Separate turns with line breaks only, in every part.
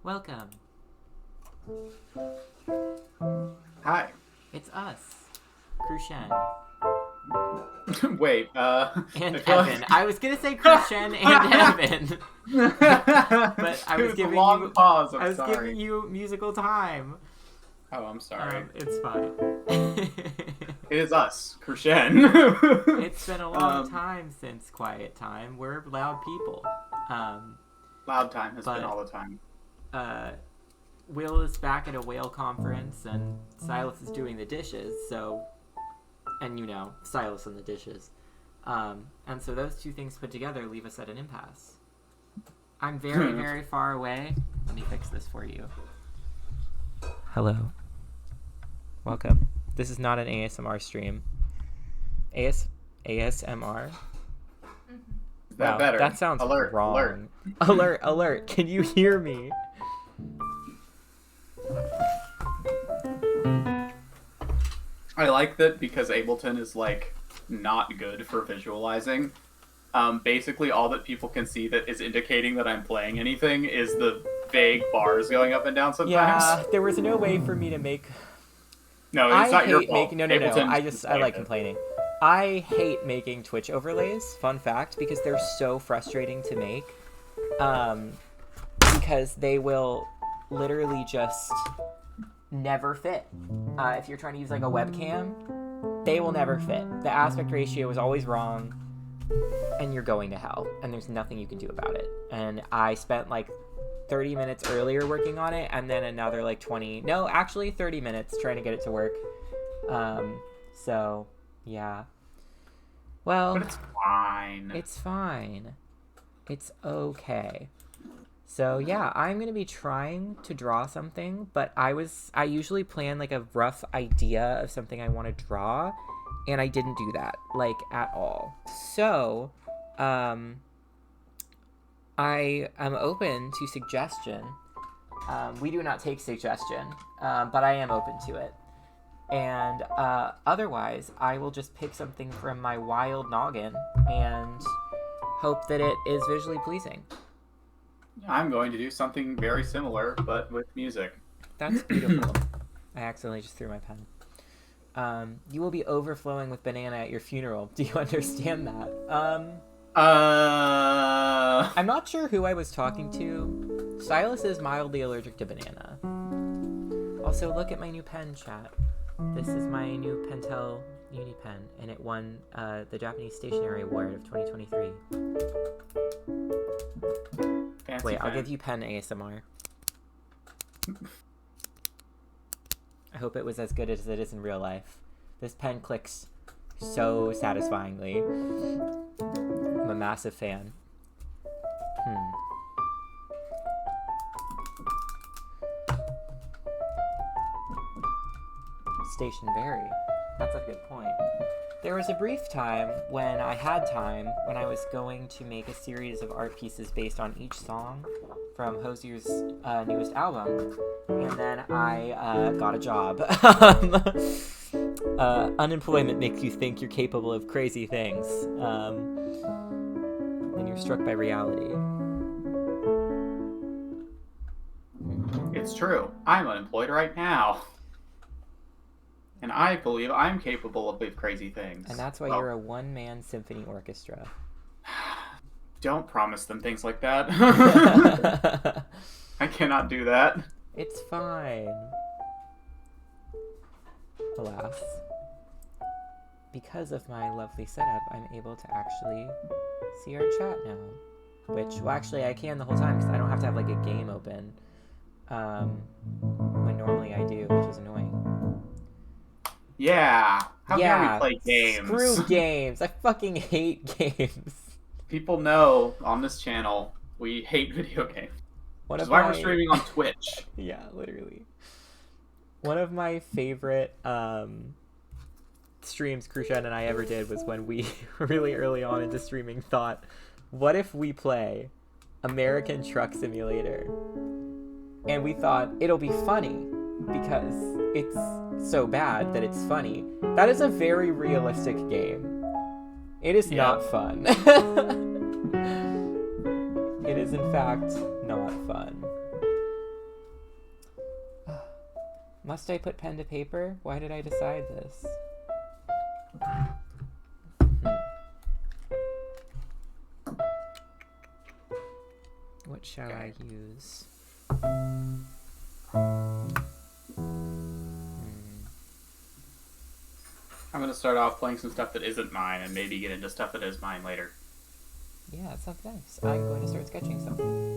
Welcome.
Hi.
It's us, Cruxien.
Wait,
And
I feel
Evan. I was gonna say Cruxien and Evan. But I was giving
long
you
pause.
I was
sorry.
giving you musical time.
Oh, I'm sorry.
It's fine.
It is us, Cruxien.
It's been a long time since Quiet Time. We're loud people.
Loud time has been all the time.
Will is back at a whale conference, and Silas is doing the dishes, so... And, Silas and the dishes. And so those two things put together leave us at an impasse. I'm very, very far away. Let me fix this for you. Hello. Welcome. This is not an ASMR stream. ASMR?
Is that better?
That sounds wrong. Alert. Can you hear me?
I like that because Ableton is, not good for visualizing. Basically, all that people can see that is indicating that I'm playing anything is the vague bars going up and down sometimes.
Yeah, there was no way for me to make...
No, it's not your fault.
No. I like complaining. I hate making Twitch overlays, fun fact, because they're so frustrating to make. Because they will literally just never fit. If you're trying to use a webcam, they will never fit. The aspect ratio is always wrong, and you're going to hell, and there's nothing you can do about it. And I spent 30 minutes earlier working on it, and then another 30 minutes trying to get it to work. So yeah. Well,
but it's fine.
It's fine. It's okay. So yeah, I'm gonna be trying to draw something, but I usually plan a rough idea of something I want to draw, and I didn't do that at all. So, I am open to suggestion. We do not take suggestion, but I am open to it. And otherwise, I will just pick something from my wild noggin and hope that it is visually pleasing.
I'm going to do something very similar, but with music.
That's beautiful. I accidentally just threw my pen. You will be overflowing with banana at your funeral. Do you understand that? I'm not sure who I was talking to. Silas is mildly allergic to banana. Also, look at my new pen, chat. This is my new Pentel Uni pen, and it won the Japanese Stationery Award of 2023.
Fancy
Wait,
pen.
I'll give you pen ASMR. I hope it was as good as it is in real life. This pen clicks so satisfyingly. I'm a massive fan. Station vary. That's a good point. There was a brief time when I had time when I was going to make a series of art pieces based on each song from Hosier's newest album, and then I got a job. Unemployment makes you think you're capable of crazy things. Then you're struck by reality.
It's true. I'm unemployed right now. And I believe I'm capable of big crazy things.
And that's why you're a one-man symphony orchestra.
Don't promise them things like that. I cannot do that.
It's fine. Alas. Because of my lovely setup, I'm able to actually see our chat now. Which, well, actually, I can the whole time, because I don't have to have, a game open. When normally I do, which is annoying.
Yeah. How can we play games?
Screw games. I fucking hate games.
People know on this channel we hate video games. Which is why we're streaming on Twitch.
Yeah, literally. One of my favorite streams Cruxien and I ever did was when we really early on into streaming thought, what if we play American Truck Simulator? And we thought it'll be funny because it's so bad that it's funny. That is a very realistic game. It is not fun. It is in fact not fun. Must I put pen to paper? Why did I decide this? What shall I use?
I'm gonna start off playing some stuff that isn't mine and maybe get into stuff that is mine later.
Yeah, that sounds nice. I'm going to start sketching some.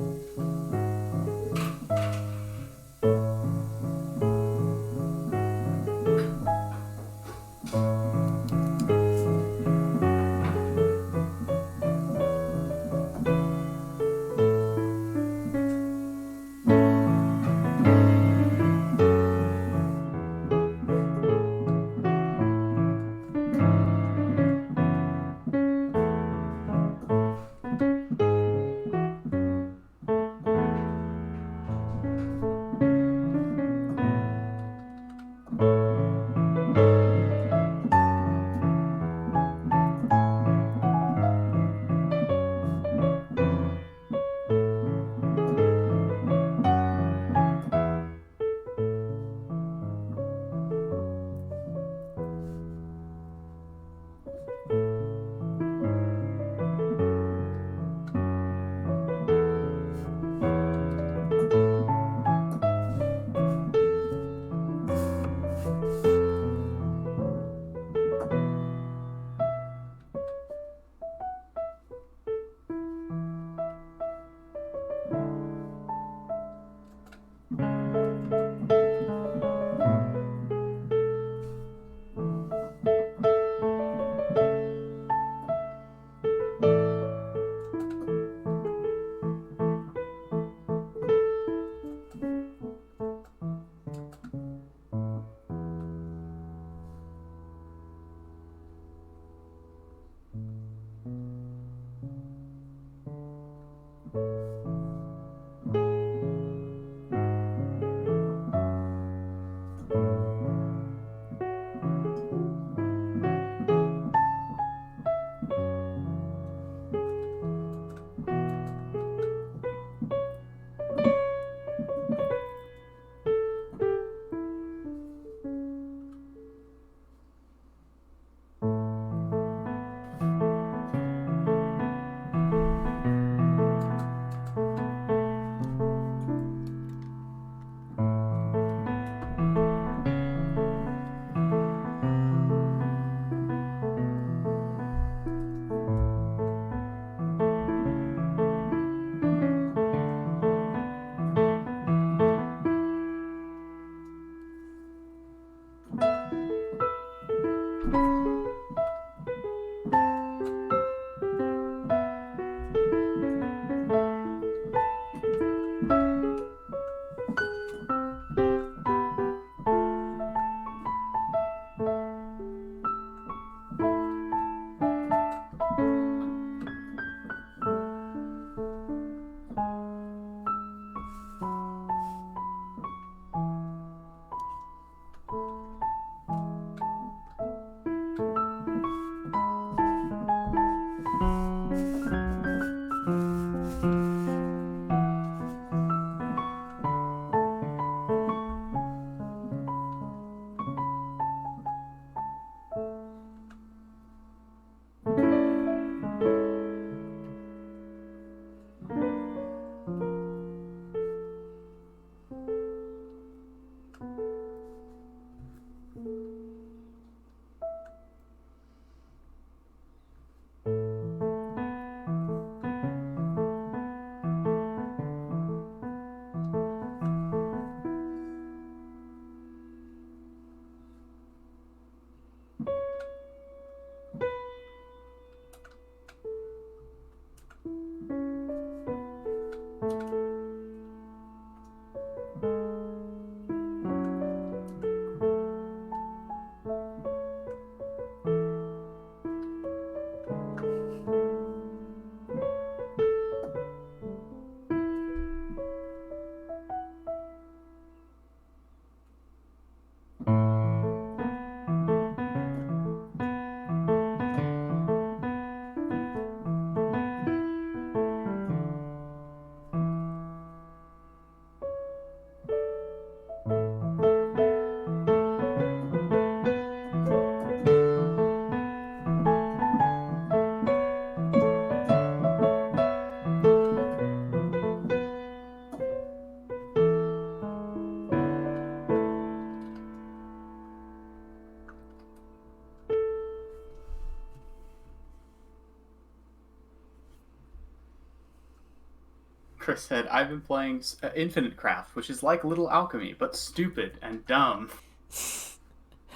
Chris said, I've been playing Infinite Craft, which is like Little Alchemy, but stupid and dumb.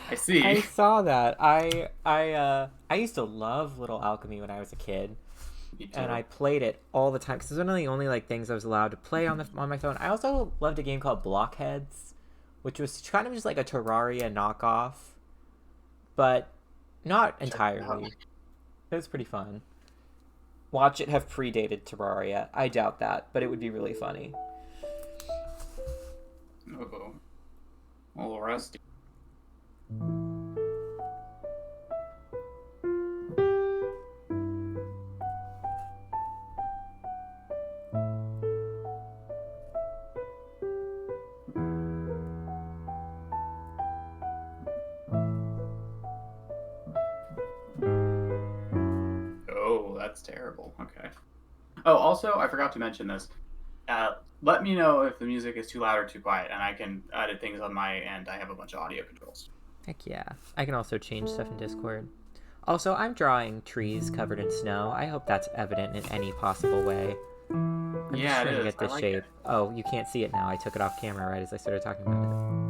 I see.
I saw that. I used to love Little Alchemy when I was a kid,
Me too.
and I played it all the time because it's one of the only like things I was allowed to play on my phone. I also loved a game called Blockheads, which was kind of just like a Terraria knockoff, but not entirely. It was pretty fun. Watch it have predated Terraria. I doubt that, but it would be really funny.
Uh-oh. A little rusty. Oh, that's terrible. Okay. Oh, also, I forgot to mention this. Let me know if the music is too loud or too quiet, and I can edit things on my end. I have a bunch of audio controls.
Heck yeah. I can also change stuff in Discord. Also, I'm drawing trees covered in snow. I hope that's evident in any possible way. I'm just
Yeah,
trying
it
to
is.
get this
I like
shape.
it.
Oh, you can't see it now. I took it off camera right as I started talking about it.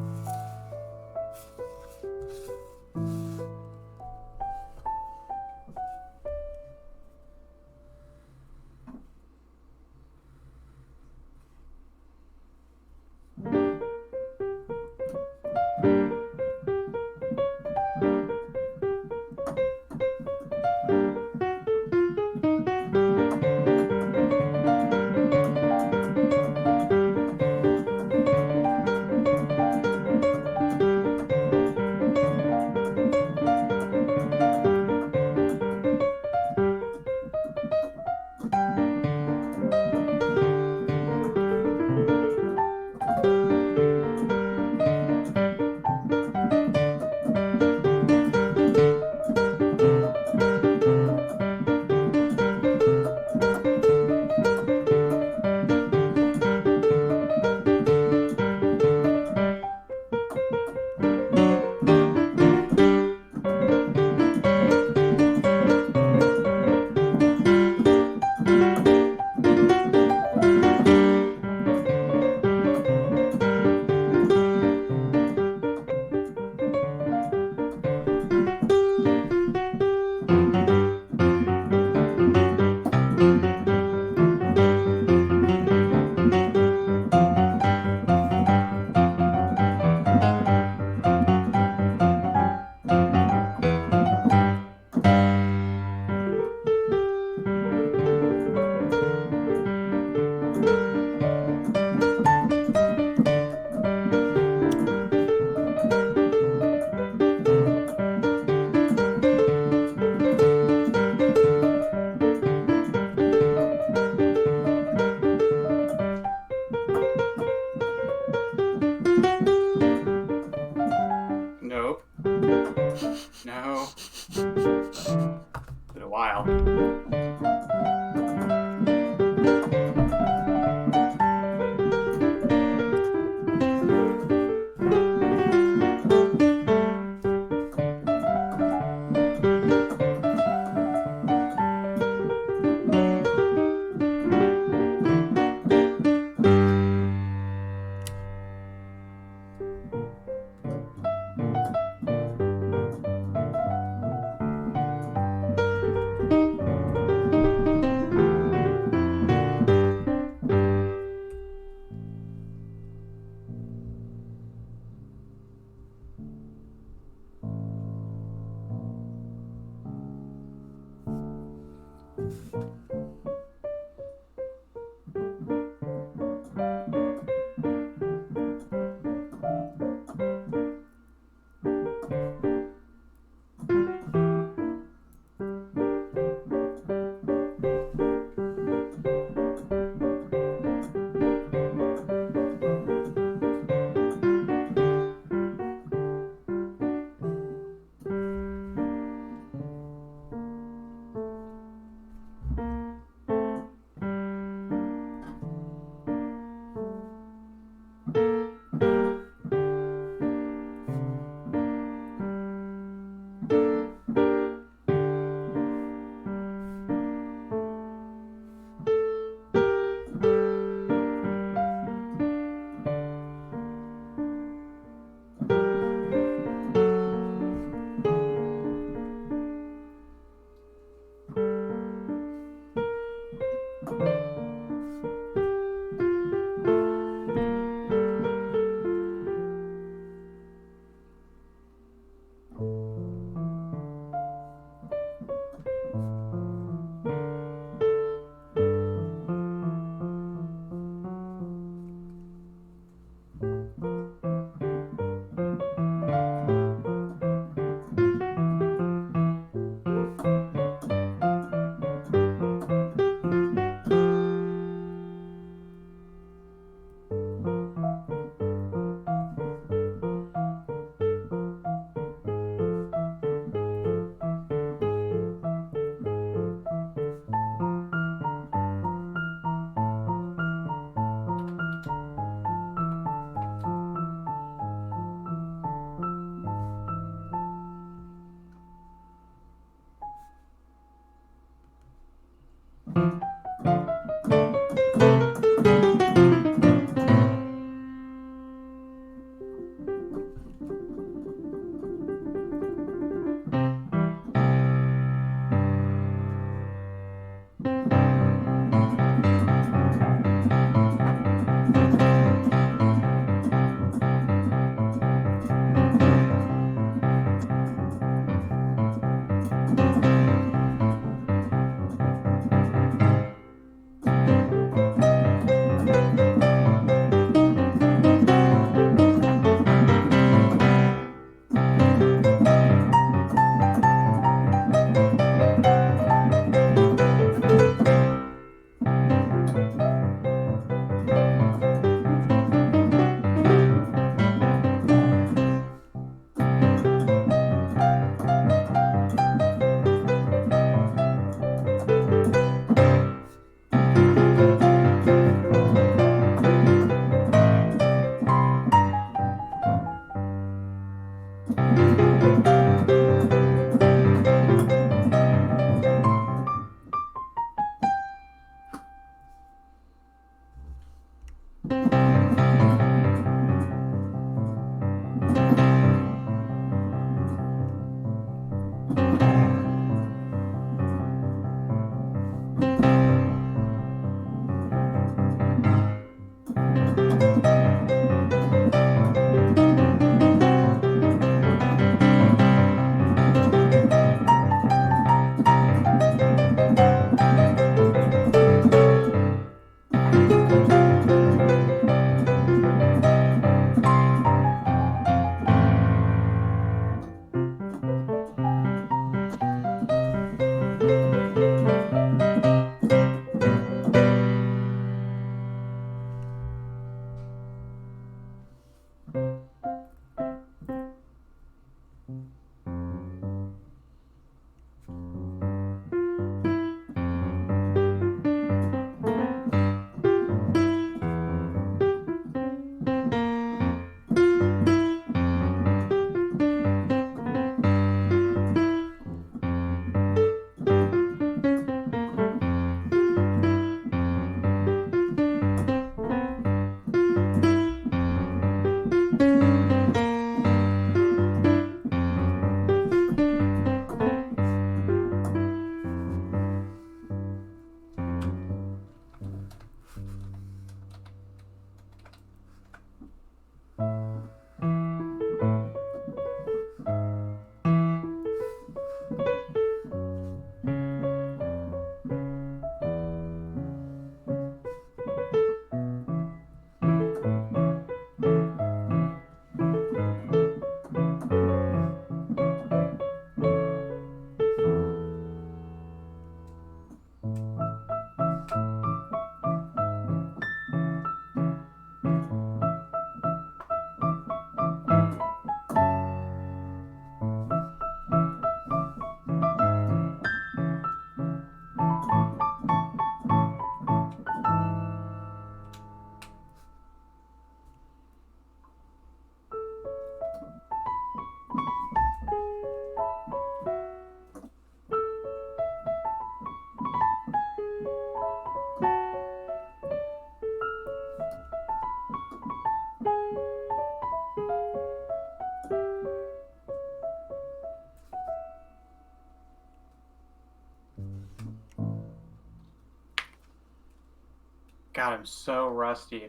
God, I'm so rusty.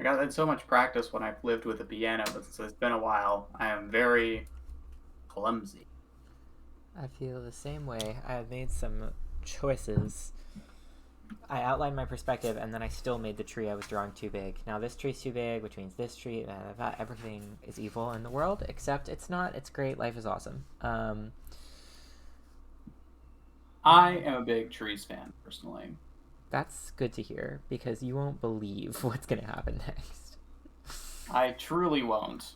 I got had so much practice when I lived with a piano, but since it's been a while, I am very clumsy.
I feel the same way. I have made some choices. I outlined my perspective, and then I still made the tree I was drawing too big. Now this tree's too big, which means this tree, everything is evil in the world, except it's not. It's great. Life is awesome.
I am a big trees fan, personally.
That's good to hear, because you won't believe what's going to happen next.
I truly won't.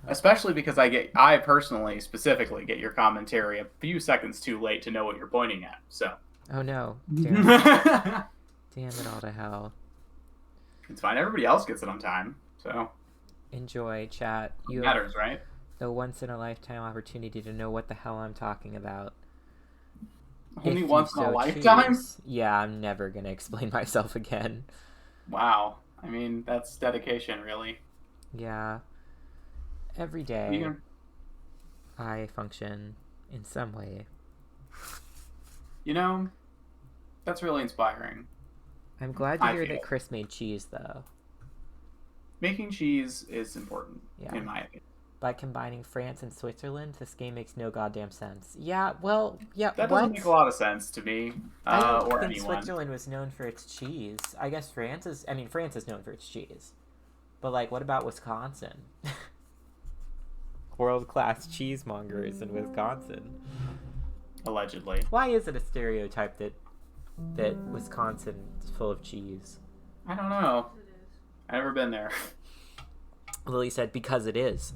Especially because I personally, specifically, get your commentary a few seconds too late to know what you're pointing at, so.
Oh no. Damn it. Damn it all to hell.
It's fine. Everybody else gets it on time, so.
Enjoy, chat. You
Matters, right?
the once-in-a-lifetime opportunity to know what the hell I'm talking about.
Only
If
once
you
in a
so
lifetime?
choose. Yeah, I'm never going to explain myself again.
Wow. I mean, that's dedication, really.
Yeah. Every day,
Yeah.
I function in some way.
You know, that's really inspiring.
I'm glad to
I
hear
feel.
that Chris made cheese, though.
Making cheese is important,
Yeah.
in my opinion.
By combining France and Switzerland, this game makes no goddamn sense. Yeah, well, yeah,
That
what?
doesn't make a lot of sense to me,
I don't
or
think
anyone.
Switzerland was known for its cheese. I guess France is known for its cheese. But, like, what about Wisconsin? World-class cheesemongers in Wisconsin.
Allegedly.
Why is it a stereotype that Wisconsin is full of cheese?
I don't know. I've never been there.
Lily said, because it is.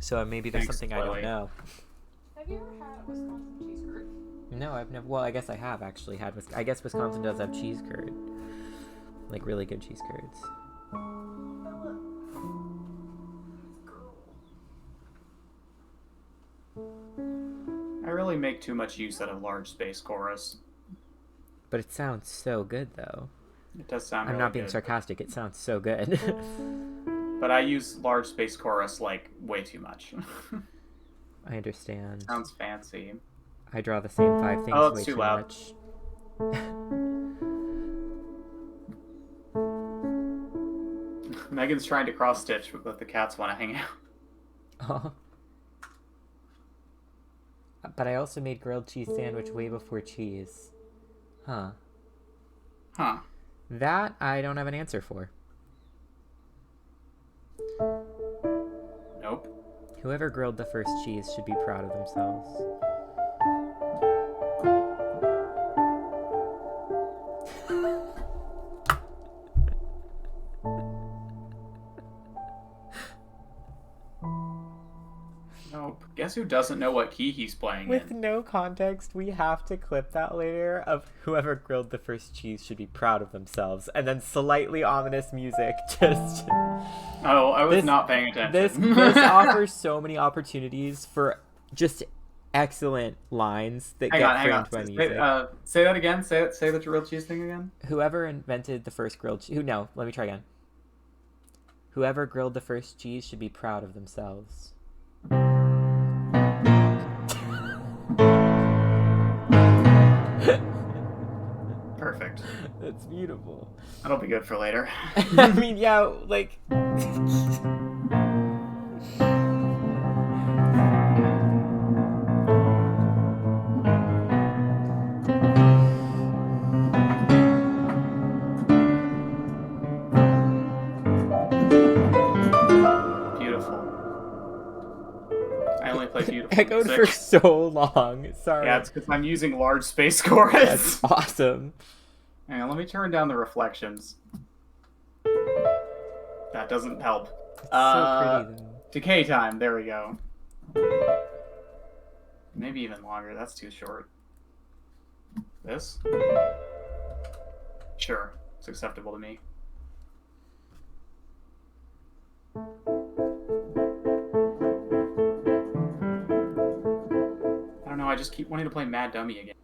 So maybe there's
Thanks,
something I don't
Lily.
know.
Have you ever had Wisconsin cheese curd?
No, I've never. Well, I guess I have actually had. I guess Wisconsin does have cheese curd, like really good cheese curds.
I really make too much use out of large space chorus.
But it sounds so good, though.
It does sound
I'm
really
not being
good.
sarcastic. It sounds so good.
But I use large space chorus, like, way too much.
I understand.
Sounds fancy.
I draw the same 5 things
Oh, it's
way
too
too
loud.
much.
Megan's trying to cross stitch, but the cats want to hang out.
Oh. But I also made grilled cheese sandwich way before cheese. Huh.
Huh.
That I don't have an answer for.
Nope.
Whoever grilled the first cheese should be proud of themselves.
Nope. Guess who doesn't know what key he's playing
With
in?
no context, we have to clip that later of whoever grilled the first cheese should be proud of themselves. And then slightly ominous music just...
Oh, I was
This-
not paying attention.
This offers so many opportunities for just excellent lines that
Hang
get
on, hang on.
framed by music.
Say that again. Say the grilled cheese thing again.
Whoever invented the first grilled cheese... No, let me try again. Whoever grilled the first cheese should be proud of themselves.
Perfect.
That's beautiful.
That'll be good for later.
I mean, yeah, like...
Beautiful. I only play beautiful
Echoed
music.
for so long. Sorry.
Yeah, it's because I'm using large space chorus.
That's awesome.
Hang on, let me turn down the reflections. That doesn't help.
It's so pretty, though.
Decay time. There we go. Maybe even longer. That's too short. This? Sure. It's acceptable to me. I don't know. I just keep wanting to play Mad Dummy again.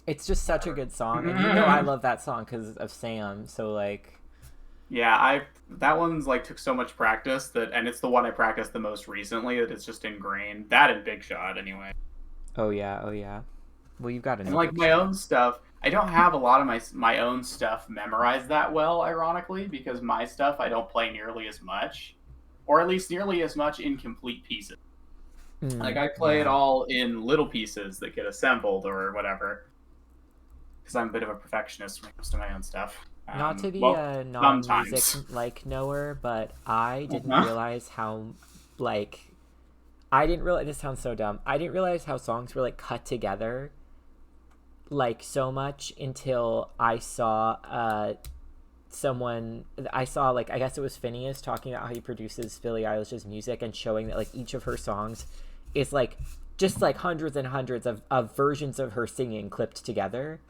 It's just such a good song, and you know I love that song because of Sam. So like,
Yeah, that one's like took so much practice and it's the one I practiced the most recently that it's just ingrained. That and Big Shot anyway.
oh yeah. Well, you've got to
And
know.
like my own stuff, I don't have a lot of my own stuff memorized that well, ironically, because my stuff I don't play nearly as much, or at least nearly as much in complete pieces. Like I play it all in little pieces that get assembled or whatever, because I'm a bit of a perfectionist when it comes to my own stuff.
Not to be
well,
a non-music
sometimes.
like knower, but I didn't realize how I didn't realize, this sounds so dumb. I didn't realize how songs were like cut together like so much until I saw like, I guess it was Phineas talking about how he produces Billie Eilish's music and showing that like each of her songs is like just like hundreds and hundreds of versions of her singing clipped together.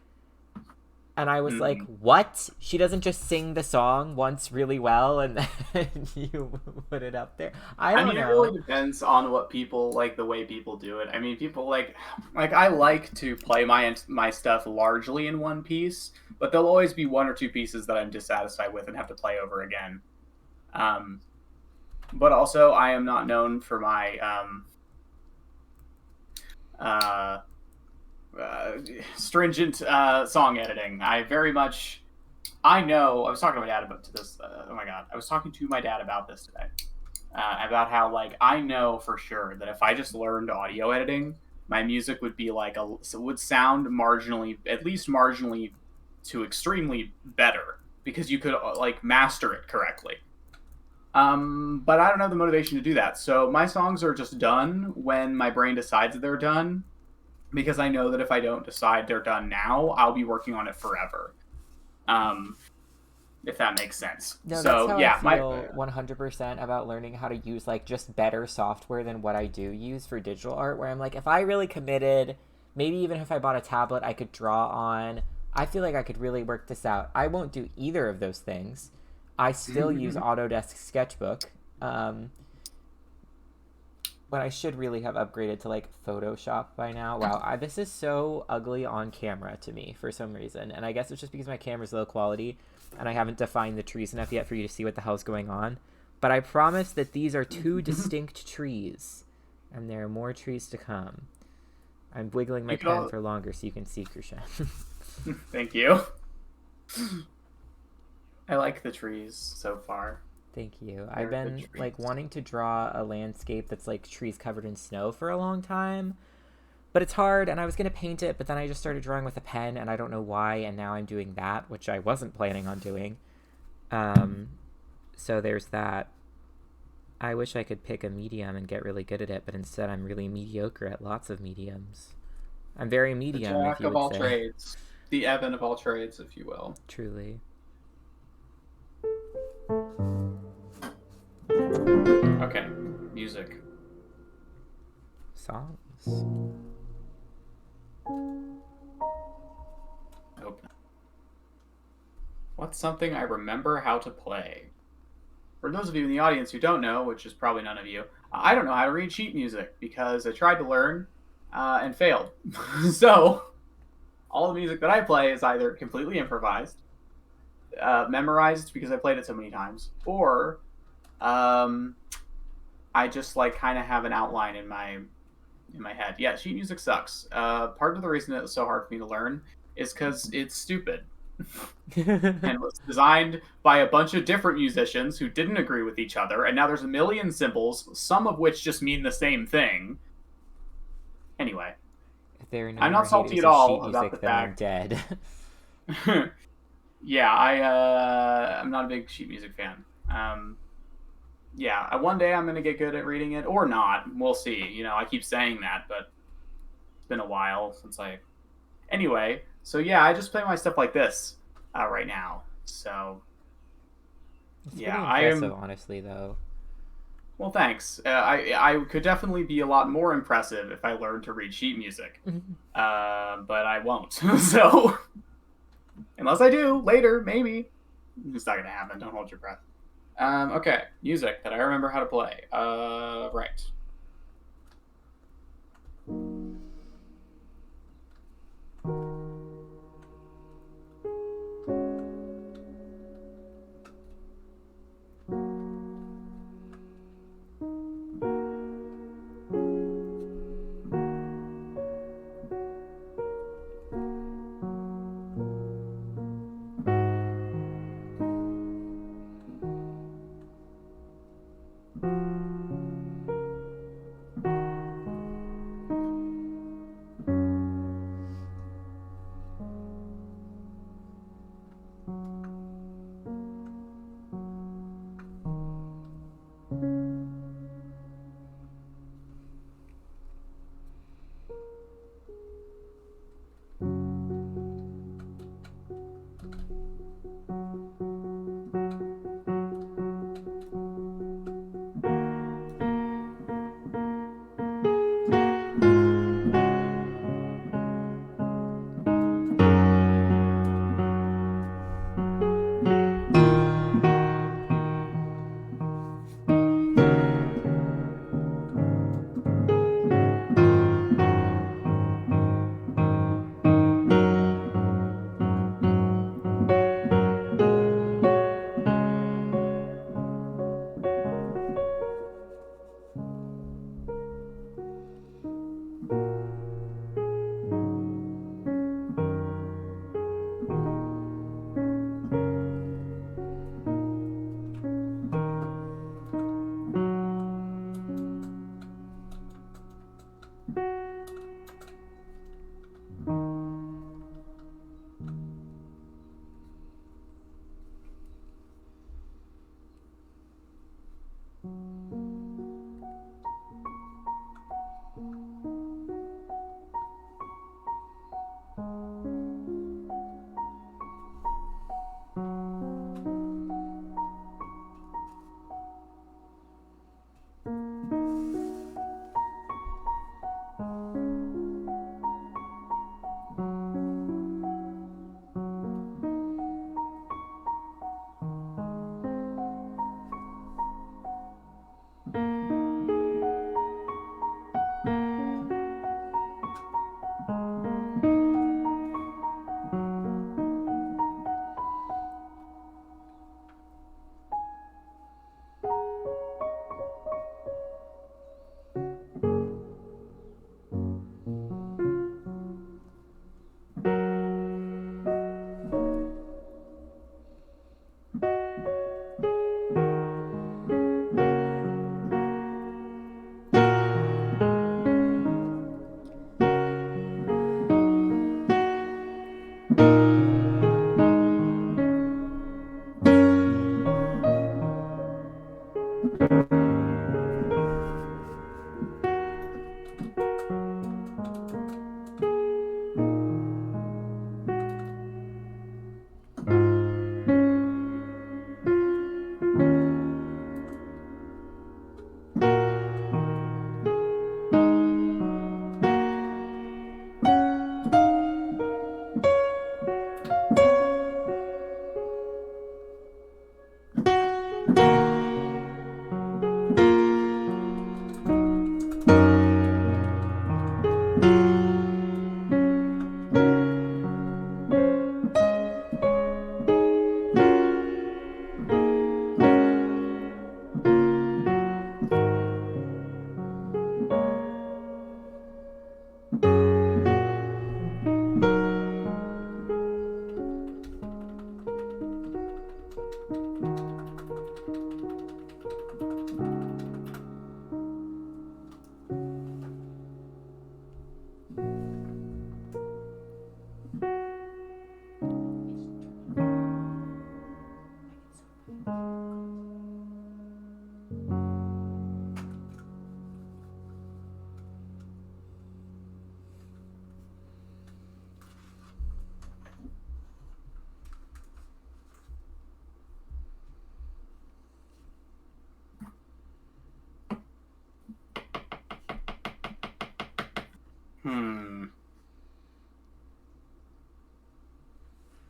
And I was like, what? She doesn't just sing the song once really well and then you put it up there? I don't know.
It really depends on what people like, the way people do it. I mean, people like I like to play my stuff largely in one piece, but there'll always be one or two pieces that I'm dissatisfied with and have to play over again. But also, I am not known for my stringent song editing. I know. I was talking to my dad about this. Oh my god, I was talking to my dad about this today. About how like I know for sure that if I just learned audio editing, my music would be like would sound marginally, at least marginally, to extremely better because you could like master it correctly. But I don't have the motivation to do that. So my songs are just done when my brain decides they're done. Because I know that if I don't decide they're done now, I'll be working on it forever. If that makes sense.
No,
so
that's how I feel 100% about learning how to use like just better software than what I do use for digital art, where I'm like, if I really committed, maybe even if I bought a tablet I could draw on, I feel like I could really work this out. I won't do either of those things. I still use Autodesk Sketchbook. But I should really have upgraded to like Photoshop by now. Wow, this is so ugly on camera to me for some reason. And I guess it's just because my camera's low quality and I haven't defined the trees enough yet for you to see what the hell's going on. But I promise that these are two distinct trees and there are more trees to come. I'm wiggling my pen for longer so you can see, Cruxien.
Thank you. I like the trees so far.
Thank you. I've been like wanting to draw a landscape that's like trees covered in snow for a long time, but it's hard, and I was going to paint it, but then I just started drawing with a pen and I don't know why, and now I'm doing that, which I wasn't planning on doing. So there's that. I wish I could pick a medium and get really good at it, but instead I'm really mediocre at lots of mediums. I'm very medium,
the jack
if you
of
would
all
say.
trades. The Evan of all trades, if you will.
Truly.
Okay, music.
Songs.
Nope. What's something I remember how to play? For those of you in the audience who don't know, which is probably none of you, I don't know how to read sheet music because I tried to learn and failed. So, all the music that I play is either completely improvised, memorized because I played it so many times, or I just like kind of have an outline in my head. Yeah, sheet music sucks. Part of the reason it was so hard for me to learn is because it's stupid. And it was designed by a bunch of different musicians who didn't agree with each other, and now there's a million symbols, some of which just mean the same thing. Anyway, I'm not salty at all about the fact.
I'm dead.
Yeah, I'm not a big sheet music fan. Yeah, one day I'm gonna get good at reading it, or not. We'll see. You know, I keep saying that, but it's been a while since I. Anyway, so yeah, I just play my stuff like this right now. So
It's
yeah,
pretty impressive, honestly, though.
Well, thanks. I could definitely be a lot more impressive if I learned to read sheet music, but I won't. So unless I do later, maybe it's not gonna happen. Don't hold your breath. Okay, music that I remember how to play. Right.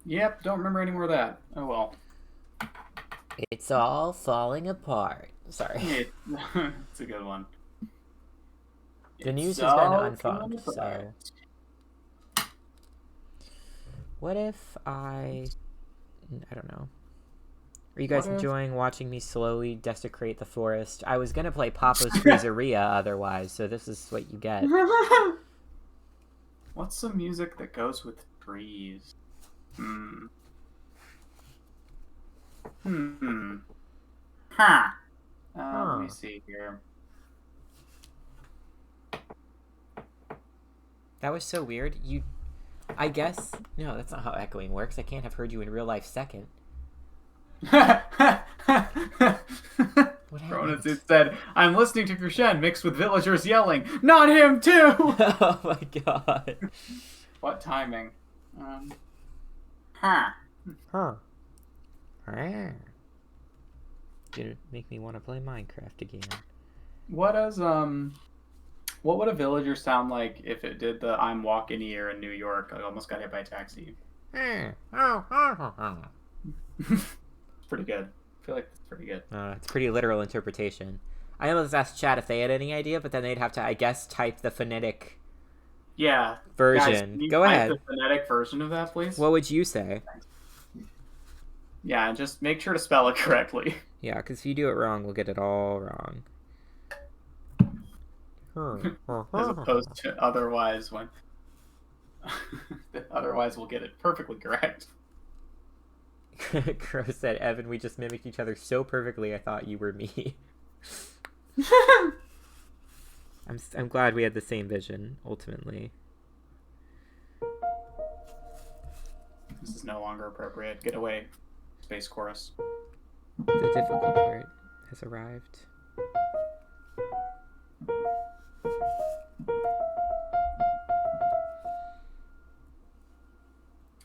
Yep, don't remember any more of that. Oh well.
It's all falling apart. Sorry.
It's a good one.
The news
It's
has been
all
unfucked,
falling apart.
so... What if I don't know. Are you guys
What if-
enjoying watching me slowly desecrate the forest? I was gonna play Papa's Freezeria otherwise, so this is what you get.
What's some music that goes with trees? Huh. Let me see here.
That was so weird. I guess... No, that's not how echoing works. I can't have heard you in real life second. What
Cronus
happened?
said, I'm listening to Cruxien mixed with villagers yelling, not him too!
Oh my god.
What timing? Huh.
Huh. Gonna make me want to play Minecraft again.
What would a villager sound like if it did the I'm walking here in New York? I almost got hit by a taxi. It's pretty good. I feel like it's pretty good.
It's pretty literal interpretation. I almost asked chat if they had any idea, but then they'd have to, I guess, type the phonetic
Yeah.
version.
Guys, can you
Go
type
ahead.
the phonetic version of that, please?
What would you say?
Yeah, just make sure to spell it correctly.
Yeah, because if you do it wrong, we'll get it all wrong.
As opposed to otherwise when... otherwise we'll get it perfectly correct.
Crow said, Evan, we just mimicked each other so perfectly I thought you were me. I'm glad we had the same vision, ultimately.
This is no longer appropriate. Get away, Space Chorus.
The difficult part has arrived.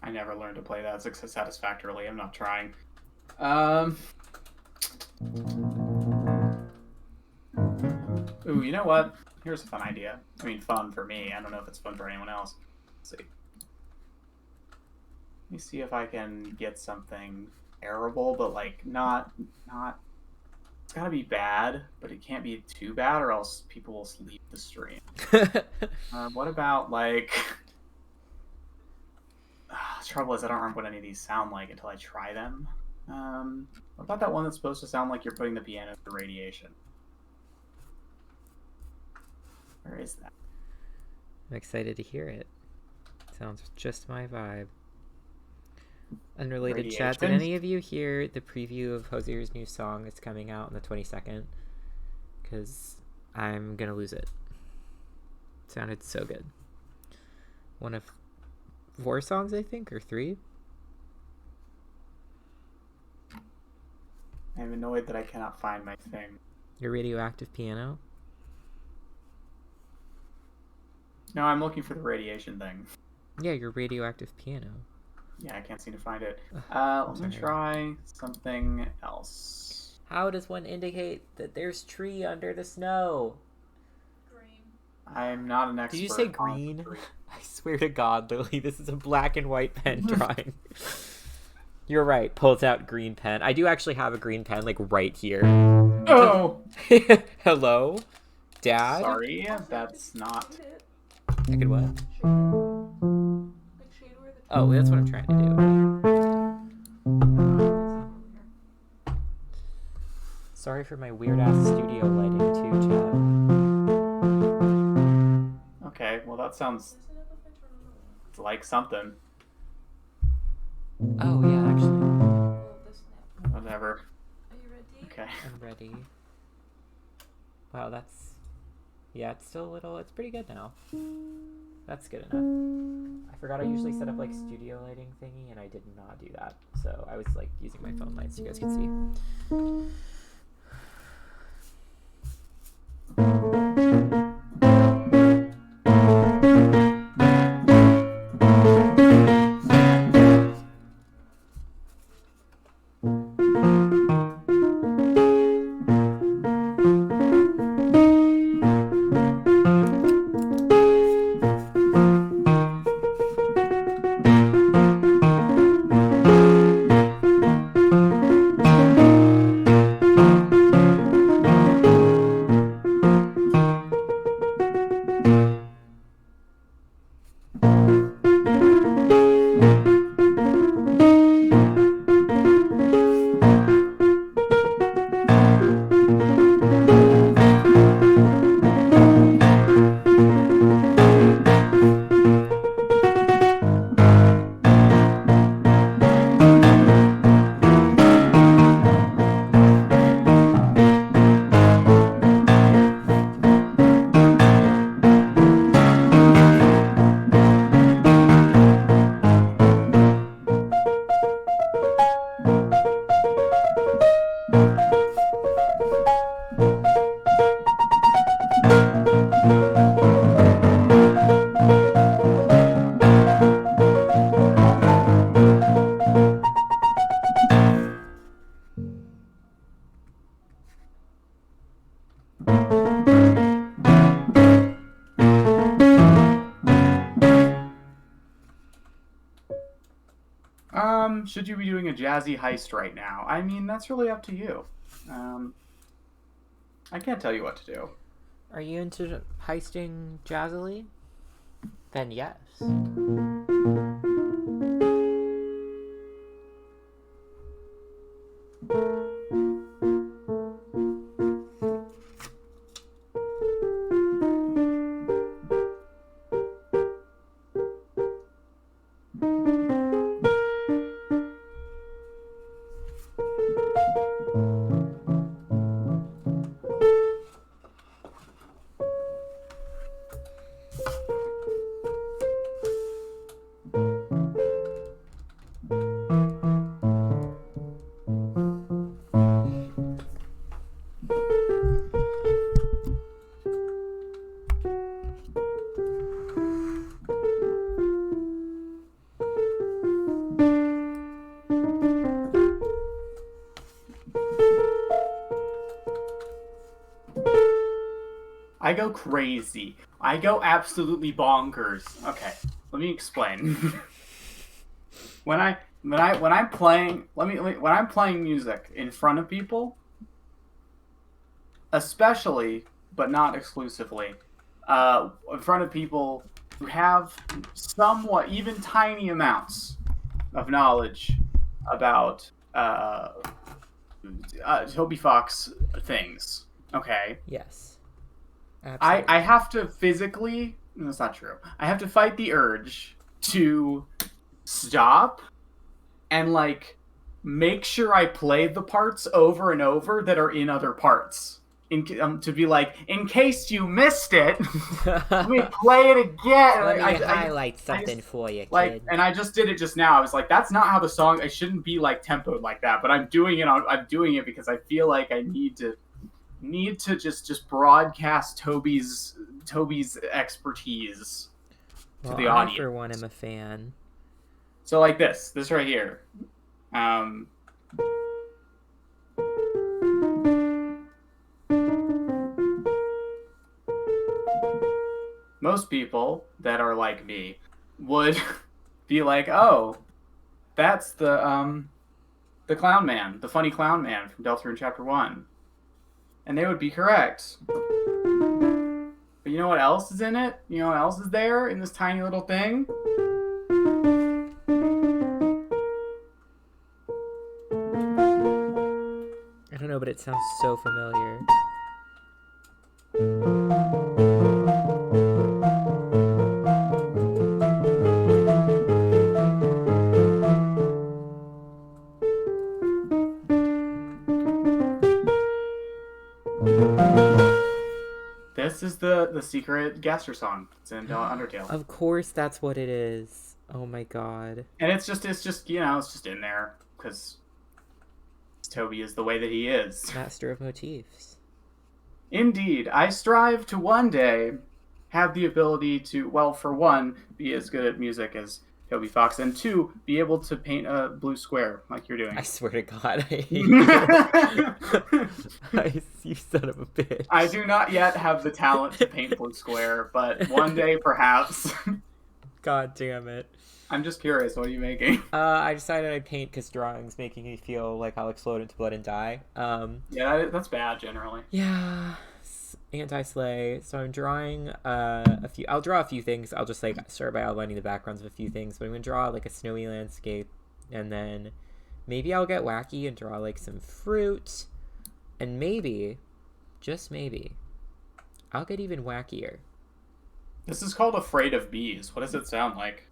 I never learned to play that satisfactorily. I'm not trying. Ooh, you know what? Here's a fun idea. I mean, fun for me. I don't know if it's fun for anyone else. Let's see. Let me see if I can get something terrible, but like not. It's gotta be bad, but it can't be too bad, or else people will leave the stream. What about like? The trouble is I don't remember what any of these sound like until I try them. What about that one that's supposed to sound like you're putting the piano through radiation? Where is that?
I'm excited to hear it. Sounds just my vibe. Unrelated chat, did
Radiation?
any of you hear the preview of Hosier's new song that's coming out on the 22nd? Because I'm gonna lose it. Sounded so good. One of 4 songs, I think, or 3?
I'm annoyed that I cannot find my thing.
Your radioactive piano?
No, I'm looking for the radiation thing.
Yeah, your radioactive piano.
Yeah, I can't seem to find it. Let me
sorry.
try something else.
How does one indicate that there's tree under the snow?
Green.
I'm not an expert.
Did you say
on
green?
tree.
I swear to God, Lily, this is a black and white pen drawing. You're right, pulls out green pen. I do actually have a green pen, like, right here.
Oh!
Hello? Dad?
Sorry, that's not...
I could what?
Like shade where the
Oh, that's what I'm trying to do. Sorry for my weird-ass studio lighting, too, Chad.
Okay, well that sounds like something.
Oh, yeah, actually.
Whatever.
Are you ready?
Okay.
I'm ready. Wow, that's... Yeah, it's still a little... It's pretty good now. That's good enough. I forgot I usually set up, like, studio lighting thingy, and I did not do that. So I was, like, using my phone lights so you guys could see.
should you be doing a jazzy heist right now? I mean, that's really up to you. I can't tell you what to do.
Are you into heisting jazzily? Then yes.
I go crazy. I go absolutely bonkers. Okay, let me explain. when I'm playing music in front of people, especially but not exclusively, in front of people who have somewhat, even tiny amounts of knowledge about Toby Fox things. Okay.
Yes. Absolutely.
I have to physically... No, that's not true. I have to fight the urge to stop and, like, make sure I play the parts over and over that are in other parts. To be like, in case you missed it, let me play it again.
Let me highlight something for you,
like,
kid.
and I just did it just now. I was like, that's not how the song... It shouldn't be, like, tempoed like that, but I'm doing it because I feel like I need to just broadcast Toby's expertise to the audience.
I, for one, am a fan.
So like this right here. Most people that are like me would be like, oh, that's the clown man, the funny clown man from Deltarune Chapter 1. And they would be correct. But you know what else is in it? You know what else is there in this tiny little thing?
I don't know, but it sounds so familiar.
This is the secret Gaster song. It's in Undertale.
Of course, that's what it is. Oh my god.
And it's just you know, it's just in there because Toby is the way that he is.
Master of motifs.
Indeed, I strive to one day have the ability to, well, for one, be as good at music as Toby Fox, and two, be able to paint a blue square like you're doing.
I swear to God, I hate you. You son of a bitch.
I do not yet have the talent to paint blue square, but one day perhaps.
God damn it.
I'm just curious, what are you making?
I decided I'd paint because drawing's making me feel like I'll explode into blood and die.
Yeah, that's bad generally.
Yeah, anti-slay. So I'm drawing a few. I'll draw a few things. I'll just like start by outlining the backgrounds of a few things. But I'm gonna draw like a snowy landscape, and then maybe I'll get wacky and draw like some fruit, and maybe, just maybe, I'll get even wackier.
This is called Afraid of Bees. What does it sound like?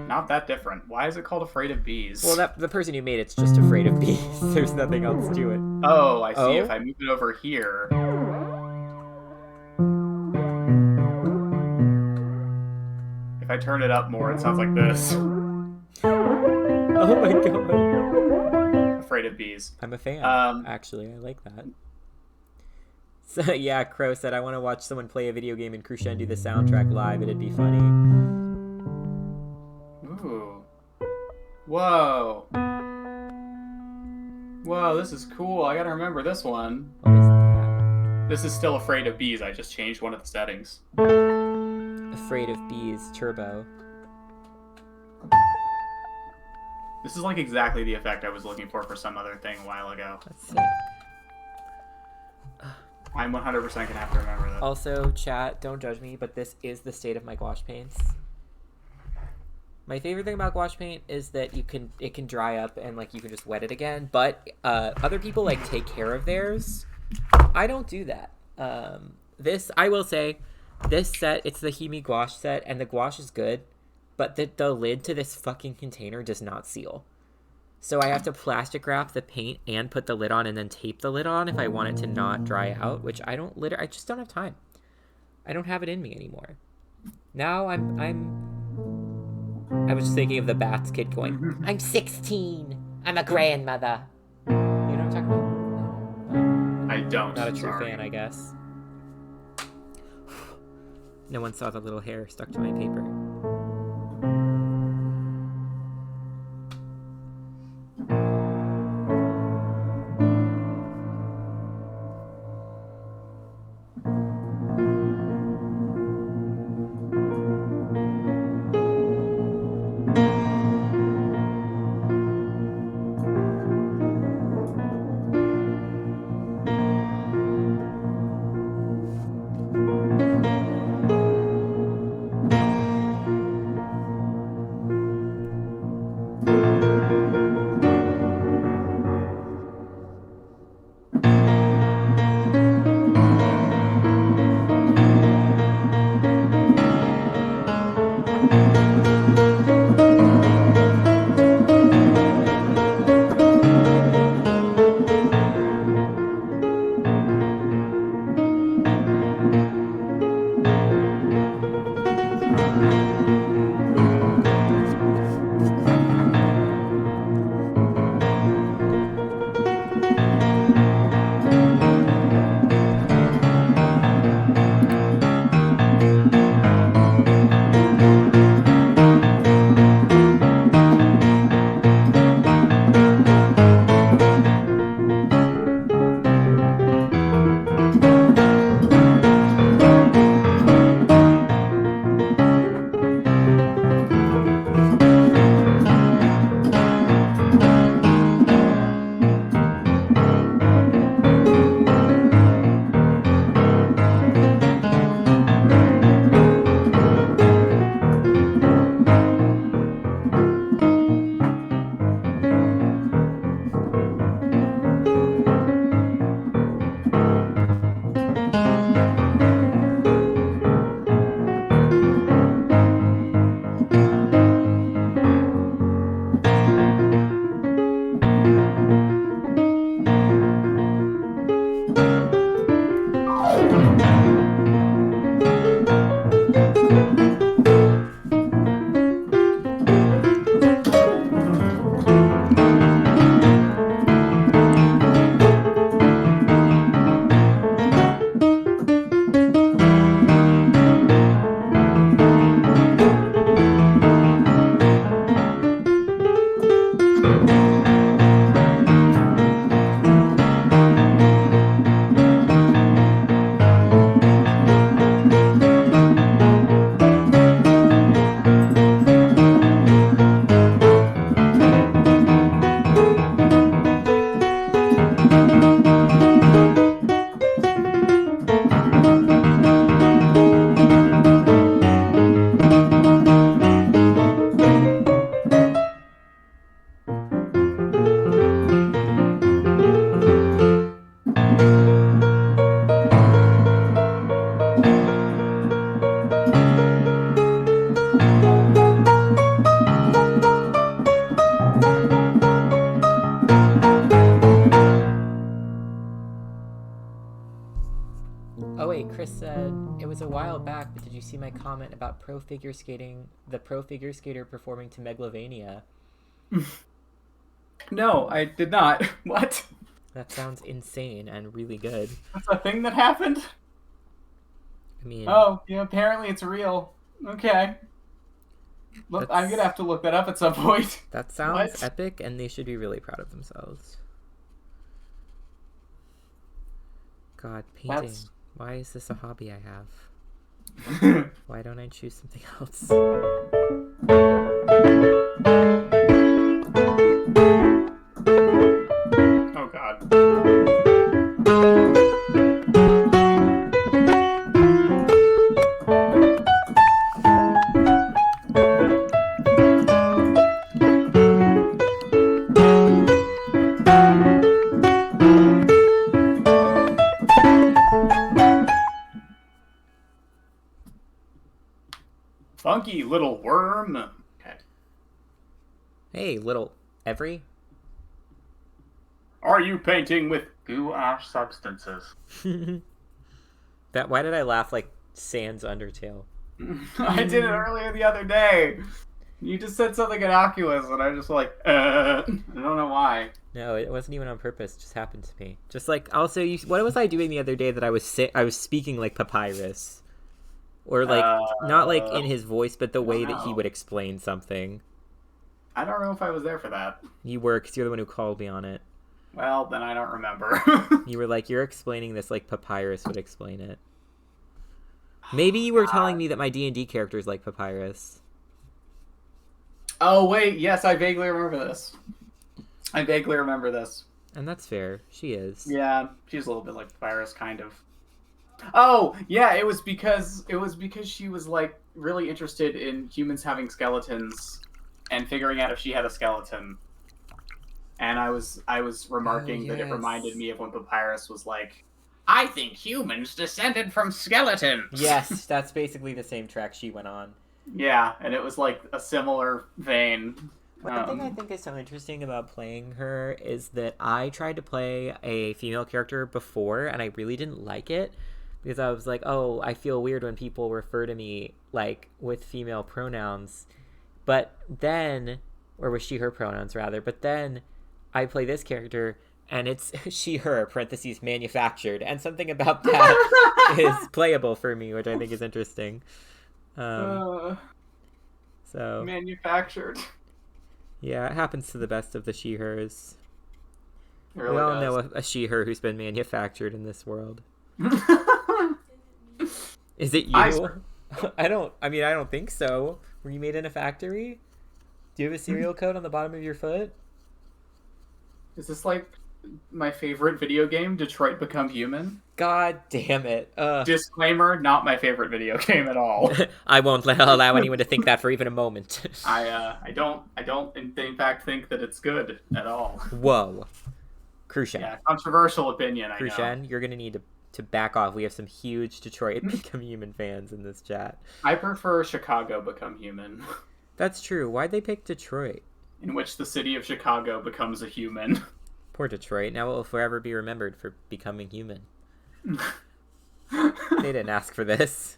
Not that different. Why is it called Afraid of Bees?
Well, the person who made it's just afraid of bees. There's nothing else to it.
Oh, I see.
Oh?
If I move it over here... If I turn it up more, it sounds like this.
Oh my god.
Afraid of Bees.
I'm a fan. Actually, I like that. So, yeah, Crow said, I want to watch someone play a video game and Cruxien do the soundtrack live. It'd be funny.
Ooh. Whoa. Whoa, this is cool. I gotta remember this one.
What is that?
This is still Afraid of Bees. I just changed one of the settings.
Afraid of Bees Turbo.
This is like exactly the effect I was looking for some other thing a while ago.
That's sick.
I'm 100% gonna have to remember that.
Also, chat, don't judge me, but this is the state of my gouache paints. My favorite thing about gouache paint is that it can dry up and like you can just wet it again. But other people like take care of theirs. I don't do that. This I will say, this set, it's the Himi gouache set, and the gouache is good, but the lid to this fucking container does not seal. So I have to plastic wrap the paint and put the lid on and then tape the lid on if I want it to not dry out, which I just don't have time. I don't have it in me anymore. Now I was just thinking of the Bats kid going, I'm 16. I'm a grandmother. You know what I'm talking about?
I don't.
Not a true
sorry.
fan, I guess. No one saw the little hair stuck to my paper. Oh wait, Chris said, it was a while back, but did you see my comment about the pro figure skater performing to Megalovania?
No, I did not. What?
That sounds insane and really good.
That's a thing that happened?
I mean...
Oh, yeah, apparently it's real. Okay. Look, I'm gonna have to look that up at some point.
That sounds
What?
epic, and they should be really proud of themselves. God, painting.
That's-
Why is this a hobby I have? Why don't I choose something else?
monkey, little worm. Okay.
Hey, little Every.
Are you painting with gouache substances?
Why did I laugh like Sans Undertale?
I did it earlier the other day. You just said something innocuous, and I just like, I don't know why.
No, it wasn't even on purpose. It just happened to me. Just like also, what was I doing the other day that I was speaking like Papyrus, or like not like in his voice, but the way that he would explain something.
I don't know if I was there for that.
You were, because you're the one who called me on it.
Well, then I don't remember.
You were like, you're explaining this like Papyrus would explain it. Maybe you were telling me that my D&D character is like Papyrus.
Oh, wait, yes, I vaguely remember this.
And that's fair. She is.
Yeah, she's a little bit like Papyrus, kind of. Oh, yeah, it was because she was like really interested in humans having skeletons and figuring out if she had a skeleton. And I was remarking that it reminded me of when Papyrus was like, I think humans descended from skeletons.
Yes, that's basically the same track she went on.
Yeah, and it was like a similar vein.
One thing I think is so interesting about playing her is that I tried to play a female character before, and I really didn't like it, because I was like, oh, I feel weird when people refer to me, like, with female pronouns. But then, or with she, her pronouns, rather, but then I play this character, and it's she, her, parentheses, manufactured, and something about that is playable for me, which I think is interesting. So
manufactured.
Yeah, it happens to the best of the she-hers.
Really
we all
does.
know a she-her who's been manufactured in this world. Is it you? I don't think so. Were you made in a factory? Do you have a serial code on the bottom of your foot?
Is this like my favorite video game, Detroit Become Human?
God damn it.
Disclaimer, not my favorite video game at all.
I won't allow anyone to think that for even a moment.
I don't in fact think that it's good at all.
Whoa. Cruxien.
Yeah, controversial opinion, I know.
Cruxien, you're gonna need to back off. We have some huge Detroit Become Human fans in this chat.
I prefer Chicago Become Human.
That's true. Why'd they pick Detroit?
In which the city of Chicago becomes a human.
Poor Detroit. Now it will forever be remembered for becoming human. They didn't ask for this.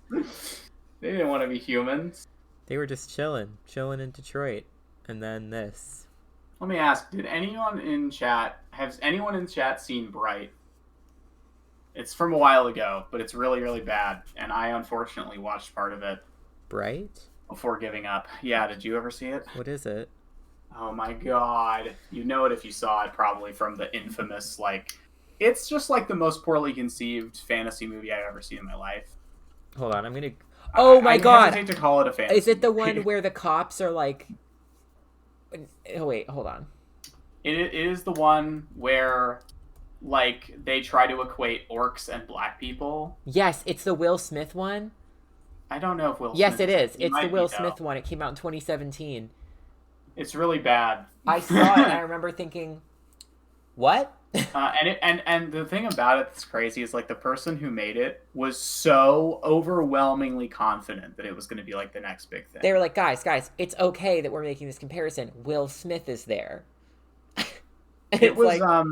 They didn't want to be humans.
They were just chilling in Detroit. And then this.
Let me ask, has anyone in chat seen Bright? It's from a while ago, but it's really, really bad. And I unfortunately watched part of it.
Bright?
Before giving up. Yeah, did you ever see it?
What is it?
Oh my god. You know it if you saw it, probably from the infamous, like... It's just like the most poorly conceived fantasy movie I've ever seen in my life.
Hold on, I'm gonna... Oh my god!
I hesitate to call it a fantasy
Is it the
movie.
one where the cops are like... Oh wait, hold on.
It is the one where, like, they try to equate orcs and black people.
Yes, it's the Will Smith one.
I don't know if Will
Yes,
Smith
it is.
He
It's
might
the
be,
Will
though.
Smith one. It came out in 2017.
It's really bad.
I saw it and I remember thinking, what?
And the thing about it that's crazy is, like, the person who made it was so overwhelmingly confident that it was going to be, like, the next big thing.
They were like, guys, it's okay that we're making this comparison. Will Smith is there.
It was,
like,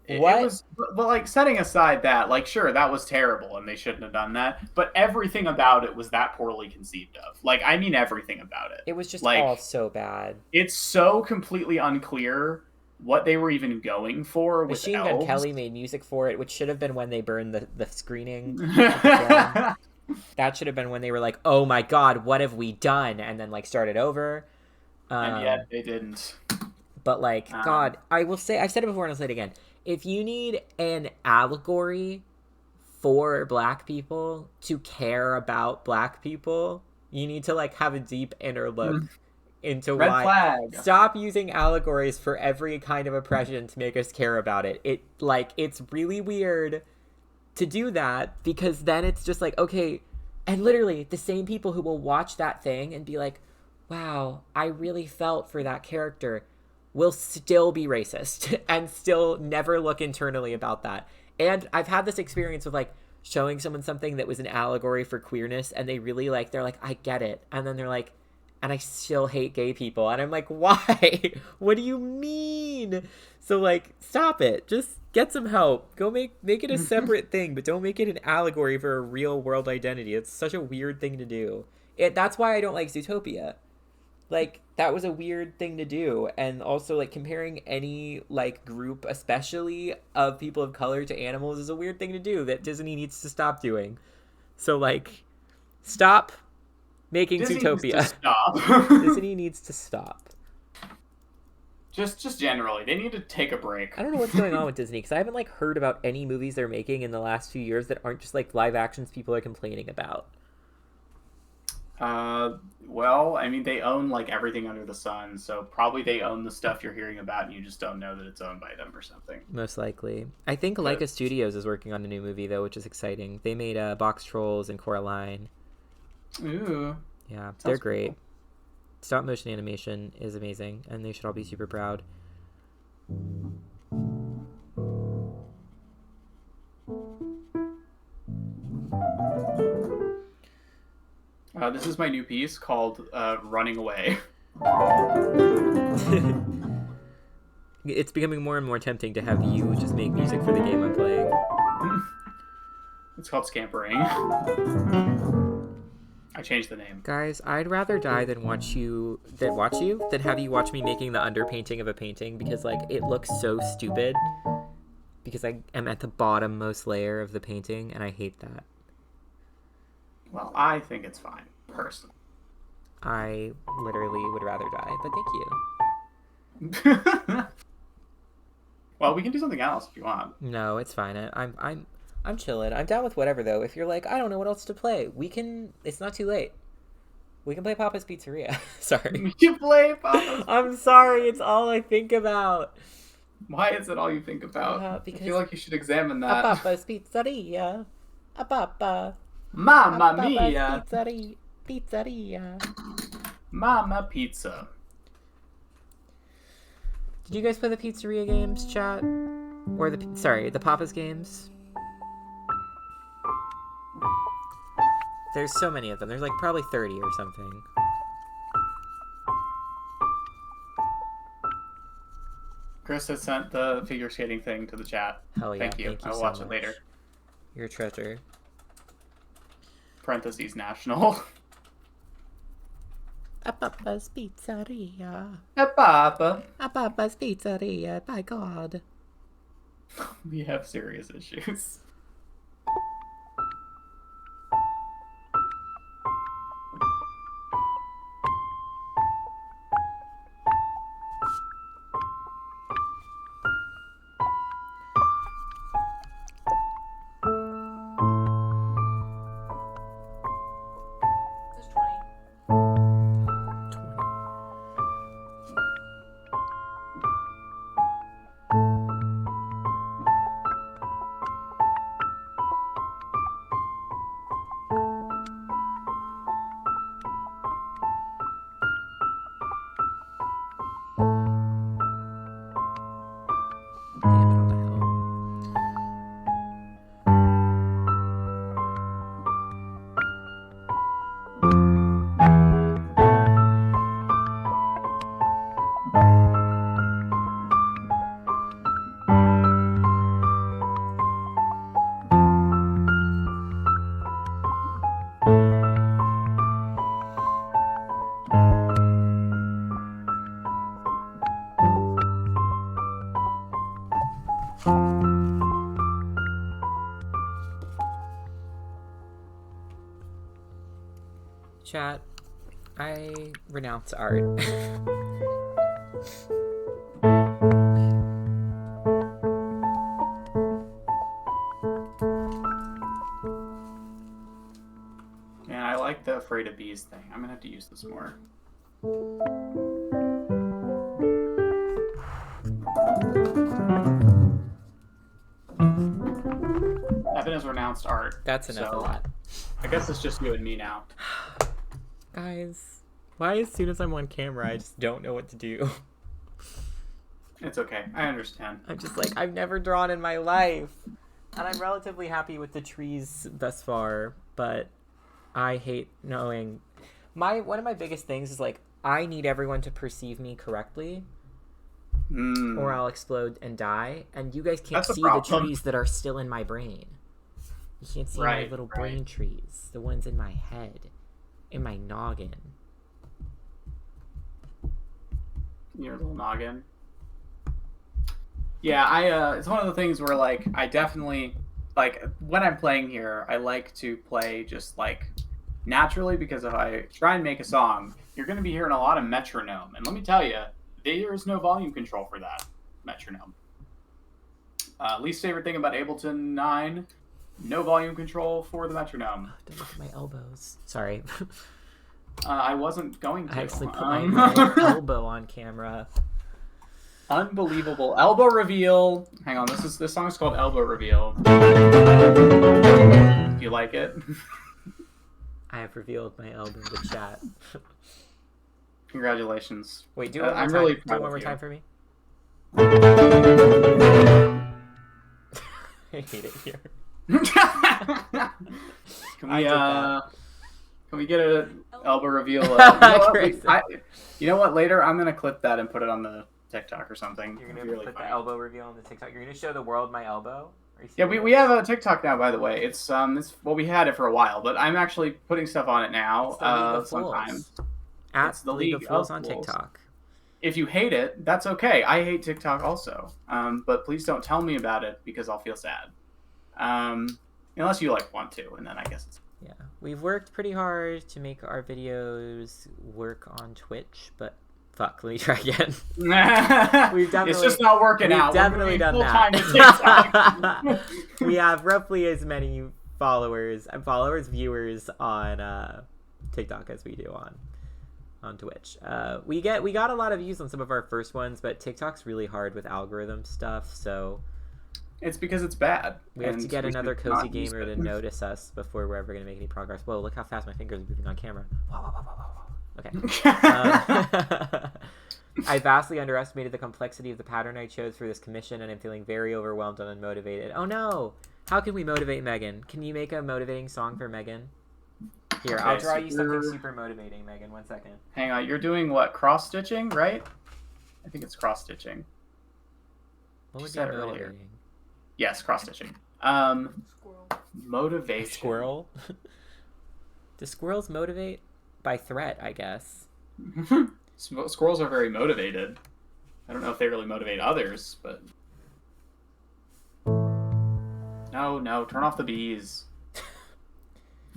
It
what?
was, but like, setting aside that, like, sure, that was terrible and they shouldn't have done that, but everything about it was that poorly conceived of. Like, I mean everything about it.
It was just
like,
all so bad.
It's so completely unclear what they were even going for with
Machine Gun
elves.
Kelly made music for it, which should have been when they burned the screening. That should have been when they were like, oh my god, what have we done? And then, like, started over.
And yet they didn't.
But, like, God, I will say, I've said it before and I'll say it again. If you need an allegory for black people to care about black people, you need to, like, have a deep inner look into
Red
why.
flag.
Stop using allegories for every kind of oppression to make us care about it. It's really weird to do that, because then it's just like, okay, and literally the same people who will watch that thing and be like, wow, I really felt for that character, will still be racist and still never look internally about that. And I've had this experience with, like, showing someone something that was an allegory for queerness, and they really like, they're like, I get it. And then they're like, and I still hate gay people. And I'm like, why? What do you mean? So, like, stop it. Just get some help. Go make it a separate thing, but don't make it an allegory for a real world identity. It's such a weird thing to do. That's why I don't like Zootopia. Like, that was a weird thing to do. And also, like, comparing any, like, group, especially of people of color, to animals is a weird thing to do that Disney needs to stop doing. So, like, stop making
Disney
Zootopia.
Needs to stop.
Disney needs to stop.
Just generally, they need to take a break.
I don't know what's going on with Disney, because I haven't, like, heard about any movies they're making in the last few years that aren't just, like, live actions people are complaining about.
Well, I mean, they own, like, everything under the sun, so probably they own the stuff you're hearing about, and you just don't know that it's owned by them or something.
Most likely. I think Leica Studios is working on a new movie, though, which is exciting. They made Box Trolls and Coraline.
Ooh.
Yeah,
Sounds
they're great.
cool.
Stop motion animation is amazing, and they should all be super proud.
This is my new piece called Running Away.
It's becoming more and more tempting to have you just make music for the game I'm playing.
It's called Scampering. I changed the name.
Guys, I'd rather die than have you watch me making the underpainting of a painting, because, like, it looks so stupid because I am at the bottom most layer of the painting, and I hate that.
Well, I think it's fine, personally.
I literally would rather die, but thank you.
Well, we can do something else if you want.
No, it's fine. I'm chilling. I'm down with whatever, though. If you're like, I don't know what else to play, it's not too late. We can play Papa's Pizzeria. Sorry.
You play Papa's.
I'm sorry. It's all I think about.
Why is it all you think about?
Because
I feel like you should examine
A
that.
Papa's Pizzeria. A Papa.
Mamma
Papa's
mia.
Pizzeria.
Mama pizza.
Did you guys play the Pizzeria games, chat? Or the Papa's games? There's so many of them. There's, like, probably 30 or something.
Chris has sent the figure skating thing to the chat.
Hell yeah.
Thank you. I'll
so
watch
much.
it later.
You're a treasure.
Parentheses national.
A Papa's Pizzeria.
A papa.
A Papa's Pizzeria. By God.
We have serious issues.
There's 20.
Damn it, all the hell. Chat, I renounce art.
Man, I like the Afraid of Bees thing. I'm gonna have to use this more. Evan has renounced art.
That's enough
so
of that.
I guess it's just you and me now.
Guys, why as soon as I'm on camera, I just don't know what to do?
It's okay. I understand.
I'm just like, I've never drawn in my life. And I'm relatively happy with the trees thus far, but I hate knowing. One of my biggest things is like I need everyone to perceive me correctly, or I'll explode and die. And you guys can't see the trees that are still in my brain. You can't see my little brain trees, the ones in my head, in my noggin.
Your little noggin. Yeah, it's one of the things where like I definitely like when I'm playing here, I like to play just like naturally, because if I try and make a song, you're going to be hearing a lot of metronome, and let me tell you, there is no volume control for that metronome. Least favorite thing about Ableton 9, no volume control for the metronome.
Oh, don't look at my elbows. Sorry.
I wasn't going to.
I actually put my elbow on camera.
Unbelievable. Elbow reveal. Hang on, this song is called Elbow Reveal. Do you like it?
I have revealed my elbow in the chat.
Congratulations.
Wait, do it one more
I'm
time.
really
Do it
proud
one
of
more
you.
time for me. I hate it here.
Can we get a elbow reveal? You know what? Later, I'm gonna clip that and put it on the TikTok or something.
You're gonna
It'd be really
put
funny.
the elbow reveal on the TikTok. You're gonna show the world my elbow. Are you
Yeah,
serious?
we have a TikTok now, by the way. It's well, we had it for a while, but I'm actually putting stuff on it now.
It's the League of
Sometimes.
Fools. At
It's the
the League of
League
Fools
of
on
Fools.
TikTok.
If you hate it, that's okay. I hate TikTok also. But please don't tell me about it because I'll feel sad. Unless you like want to, and then I guess it's
Yeah, we've worked pretty hard to make our videos work on Twitch, but fuck, let me try again. We've definitely,
it's just not working
we've
out.
definitely done
full-time
that.
to TikTok.
We have roughly as many viewers on TikTok as we do on Twitch. We got a lot of views on some of our first ones, but TikTok's really hard with algorithm stuff, so
It's because it's bad.
we have to get another
should
cozy
not use
gamer
it.
to notice us before we're ever going to make any progress. Whoa, look how fast my fingers are moving on camera. Whoa. Okay. I vastly underestimated the complexity of the pattern I chose for this commission, and I'm feeling very overwhelmed and unmotivated. Oh no! How can we motivate Megan? Can you make a motivating song for Megan? Here, I'll
Okay,
draw you something
super-
super motivating, Megan. 1 second.
Hang on, you're doing what? Cross stitching, right? I think it's cross stitching.
What
You
would be
said it earlier.
motivating?
Yes, cross stitching.
Squirrel.
A
Motivation.
squirrel? Do squirrels motivate? By threat, I guess.
Squirrels are very motivated. I don't know if they really motivate others, but no, turn off the bees.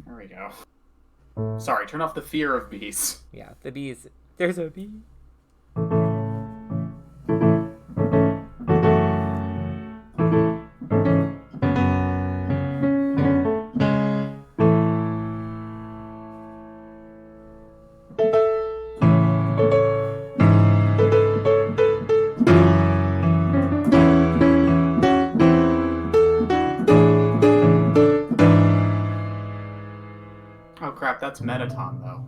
There we go. Sorry, turn off the fear of bees.
Yeah, the bees. There's a bee.
Oh crap, that's Metaton though.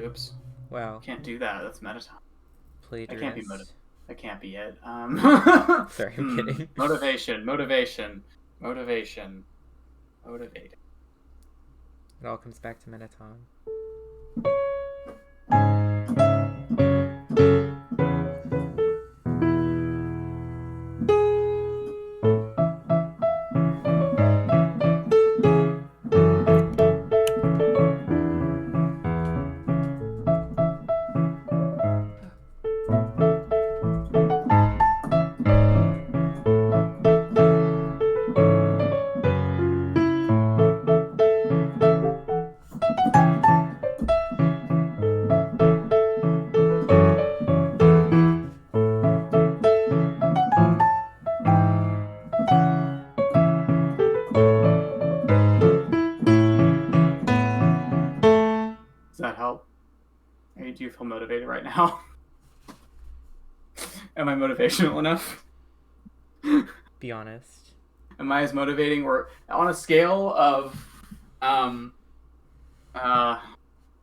Oops,
Wow.
can't do that. That's Metaton.
Plagiarist.
That can't be That can't be it.
Sorry, I'm kidding.
Motivation.
It all comes back to Mettaton.
Does that help? Do you feel motivated right now? Am I motivational enough?
Be honest.
Am I as motivating, or on a scale of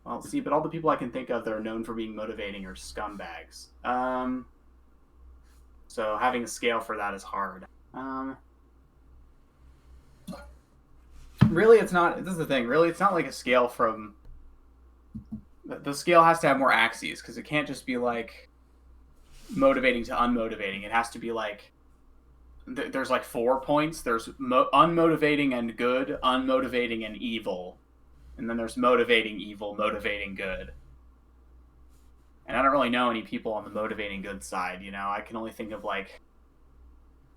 well, see, but all the people I can think of that are known for being motivating are scumbags. So having a scale for that is hard. Really, it's not. This is the thing. Really, it's not like a scale from. The scale has to have more axes because it can't just be like motivating to unmotivating. It has to be like there's like 4 points. There's unmotivating and good, unmotivating and evil, and then there's motivating evil, motivating good. And I don't really know any people on the motivating good side. You know, I can only think of like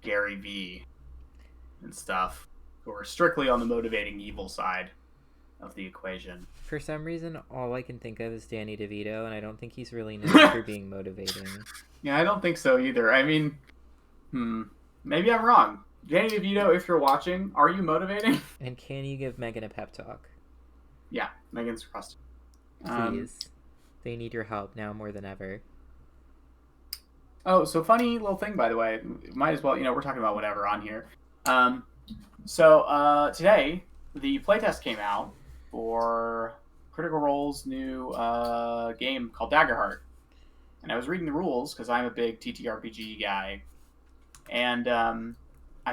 Gary V and stuff who are strictly on the motivating evil side of the equation.
For some reason, all I can think of is Danny DeVito, and I don't think he's really known for being motivating.
Yeah, I don't think so either. I mean, maybe I'm wrong. Danny DeVito, if you're watching, are you motivating?
And can you give Megan a pep talk?
Yeah, Megan's requested.
Please. They need your help now more than ever.
Oh, so funny little thing, by the way. Might as well, we're talking about whatever on here. Today, the playtest came out for Critical Role's new game called Daggerheart. And I was reading the rules because I'm a big TTRPG guy. And I'm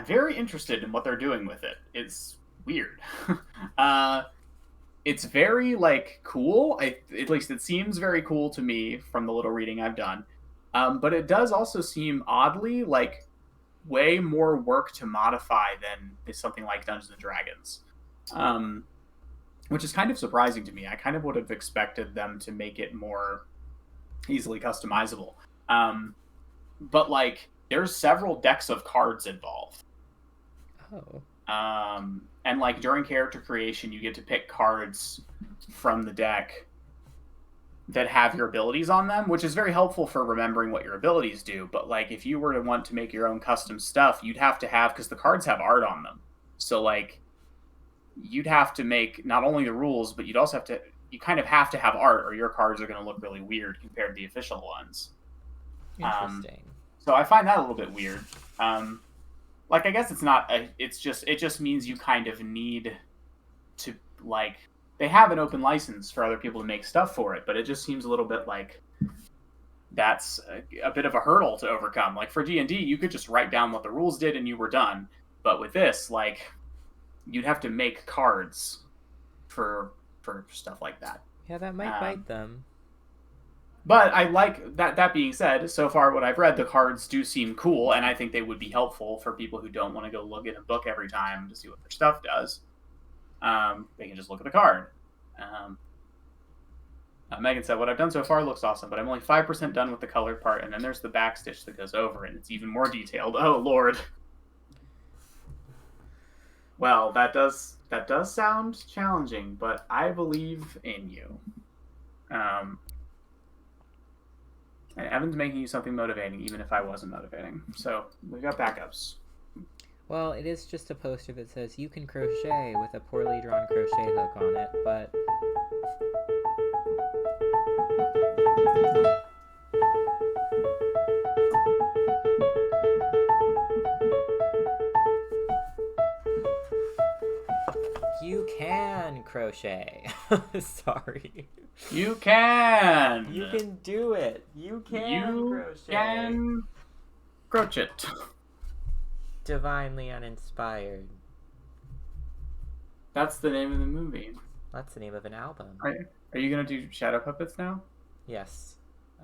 very interested in what they're doing with it. It's weird. It's very, cool. At least it seems very cool to me from the little reading I've done. But it does also seem oddly way more work to modify than something like Dungeons and Dragons. Which is kind of surprising to me. I kind of would have expected them to make it more easily customizable. But there's several decks of cards involved.
Oh.
And during character creation, you get to pick cards from the deck that have your abilities on them, which is very helpful for remembering what your abilities do. But if you were to want to make your own custom stuff, you'd have to have, because the cards have art on them. So you'd have to make not only the rules, but you kind of have to have art, or your cards are going to look really weird compared to the official ones.
Interesting.
So I find that a little bit weird. I guess it's not. It just means you kind of need to they have an open license for other people to make stuff for it, but it just seems a little bit that's a bit of a hurdle to overcome. For D&D, you could just write down what the rules did and you were done. But with this, you'd have to make cards for stuff like that.
Yeah, that might bite them.
But I like that. That being said, so far what I've read, the cards do seem cool, and I think they would be helpful for people who don't want to go look at a book every time to see what their stuff does. They can just look at the card. Megan said, "What I've done so far looks awesome, but I'm only 5% done with the colored part, and then there's the backstitch that goes over it, and it's even more detailed. Oh Lord." Well, that does sound challenging, but I believe in you. And Evan's making you something motivating, even if I wasn't motivating. So we've got backups.
Well, it is just a poster that says you can crochet with a poorly drawn crochet hook on it, but you can crochet. Sorry.
You can!
You can do it. You can crochet.
You can crochet.
Divinely uninspired.
That's the name of the movie.
That's the name of an album.
Are you gonna do shadow puppets now?
Yes.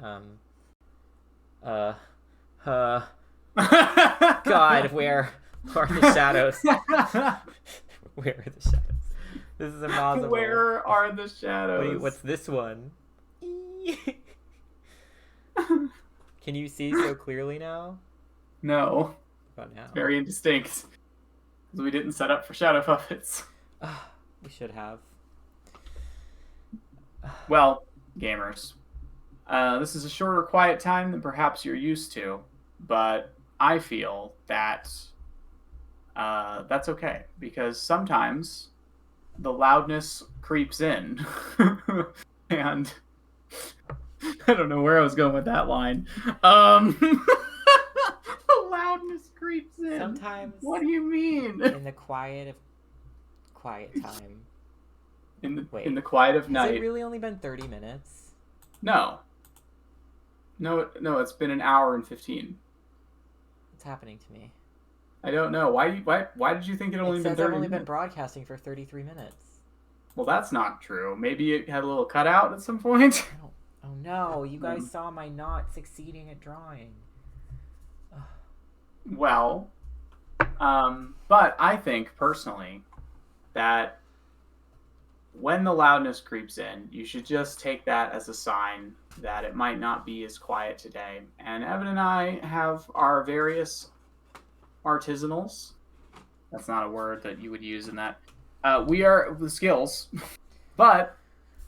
God, where are the shadows? Where are the shadows? This is impossible.
Where are the shadows?
Wait, what's this one? Can you see so clearly now?
No.
About now.
Very indistinct. Because we didn't set up for shadow puppets.
We should have.
Well, gamers. This is a shorter quiet time than perhaps you're used to, but I feel that that's okay, because sometimes the loudness creeps in. And I don't know where I was going with that line. The loudness creeps in.
Sometimes.
What do you mean?
In the quiet time.
In the quiet of night.
Has it really only been 30 minutes?
No, it's been an hour and 15.
What's happening to me?
I don't know. Why did you think it only
It
been
says I've
30
only been
minutes?
broadcasting for 33 minutes.
Well, that's not true. Maybe it had a little cutout at some point.
I don't. Oh no! You guys saw my not succeeding at drawing.
Well, but I think personally that when the loudness creeps in, you should just take that as a sign that it might not be as quiet today. And Evan and I have our various artisanals. That's not a word that you would use in that. We are the skills, but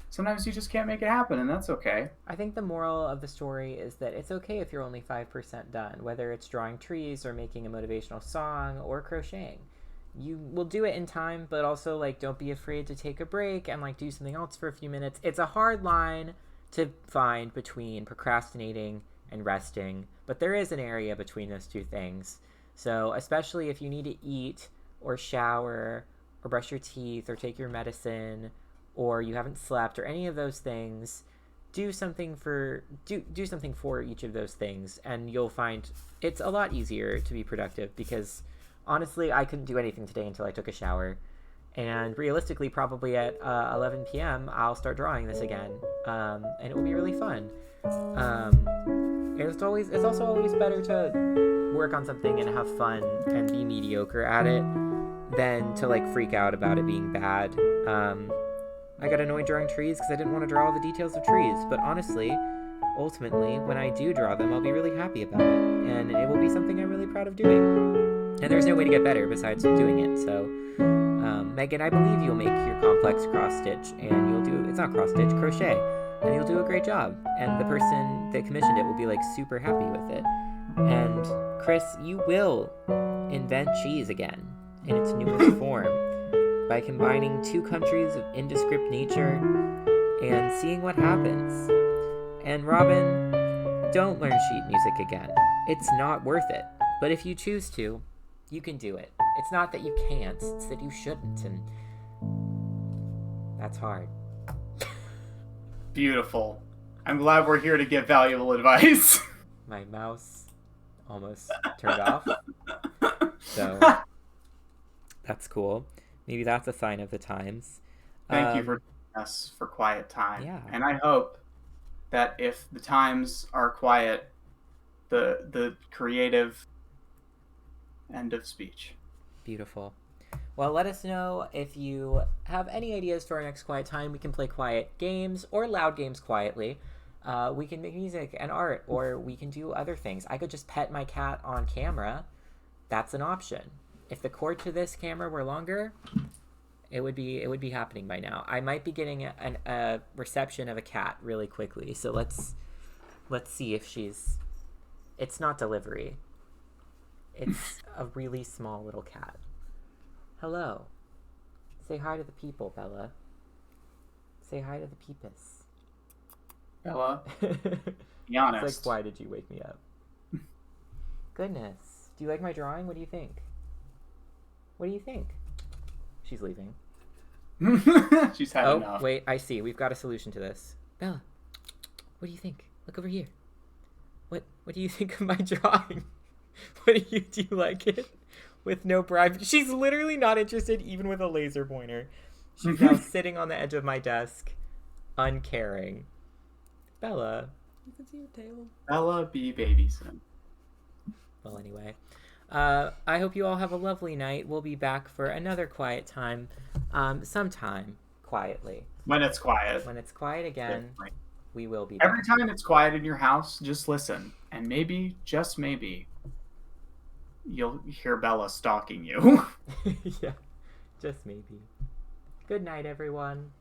sometimes you just can't make it happen, and that's okay.
I think the moral of the story is that it's okay if you're only 5% done, whether it's drawing trees or making a motivational song or crocheting. You will do it in time, but also like don't be afraid to take a break and like do something else for a few minutes. It's a hard line to find between procrastinating and resting, but there is an area between those two things. So, especially if you need to eat or shower or brush your teeth or take your medicine or you haven't slept or any of those things, do something for each of those things, and you'll find it's a lot easier to be productive because honestly, I couldn't do anything today until I took a shower. And realistically, probably at 11 p.m., I'll start drawing this again. And it will be really fun. It's also always better to work on something and have fun and be mediocre at it than to like freak out about it being bad. I got annoyed drawing trees because I didn't want to draw all the details of trees. But honestly, ultimately, when I do draw them, I'll be really happy about it. And it will be something I'm really proud of doing. And there's no way to get better besides doing it. So, Megan, I believe you'll make your complex cross stitch, and you'll do, it's not cross stitch, crochet, and you'll do a great job. And the person that commissioned it will be like super happy with it. And Chris, you will invent cheese again in its newest form by combining two countries of indescript nature and seeing what happens. And Robin, don't learn sheet music again. It's not worth it. But if you choose to, you can do it. It's not that you can't, it's that you shouldn't, and that's hard.
Beautiful. I'm glad we're here to give valuable advice.
My mouse almost turned off, so that's cool. Maybe that's a sign of the times.
Thank you for joining us for quiet time.
Yeah.
And I hope that if the times are quiet, the creative end of speech.
Beautiful. Well, let us know if you have any ideas for our next quiet time. We can play quiet games or loud games quietly. We can make music and art, or we can do other things. I could just pet my cat on camera. That's an option. If the cord to this camera were longer, it would be happening by now. I might be getting a reception of a cat really quickly. So let's see if she's. It's not delivery. It's a really small little cat. Hello. Say hi to the people, Bella. Say hi to the peepus.
Bella, be honest.
It's like, why did you wake me up? Goodness. Do you like my drawing? What do you think? What do you think? She's leaving.
She's had enough.
Oh, wait, I see. We've got a solution to this. Bella, what do you think? Look over here. What do you think of my drawing? Do you like it? With no bribe. She's literally not interested even with a laser pointer. She's now sitting on the edge of my desk, uncaring. Bella, you can see your tail.
Bella be babysitting.
Well, anyway. I hope you all have a lovely night. We'll be back for another quiet time sometime quietly.
When it's quiet.
When it's quiet again,
Definitely.
we will be
Every
back.
time it's quiet in your house, just listen. And maybe, just maybe, you'll hear Bella stalking you.
Yeah, just maybe. Good night, everyone.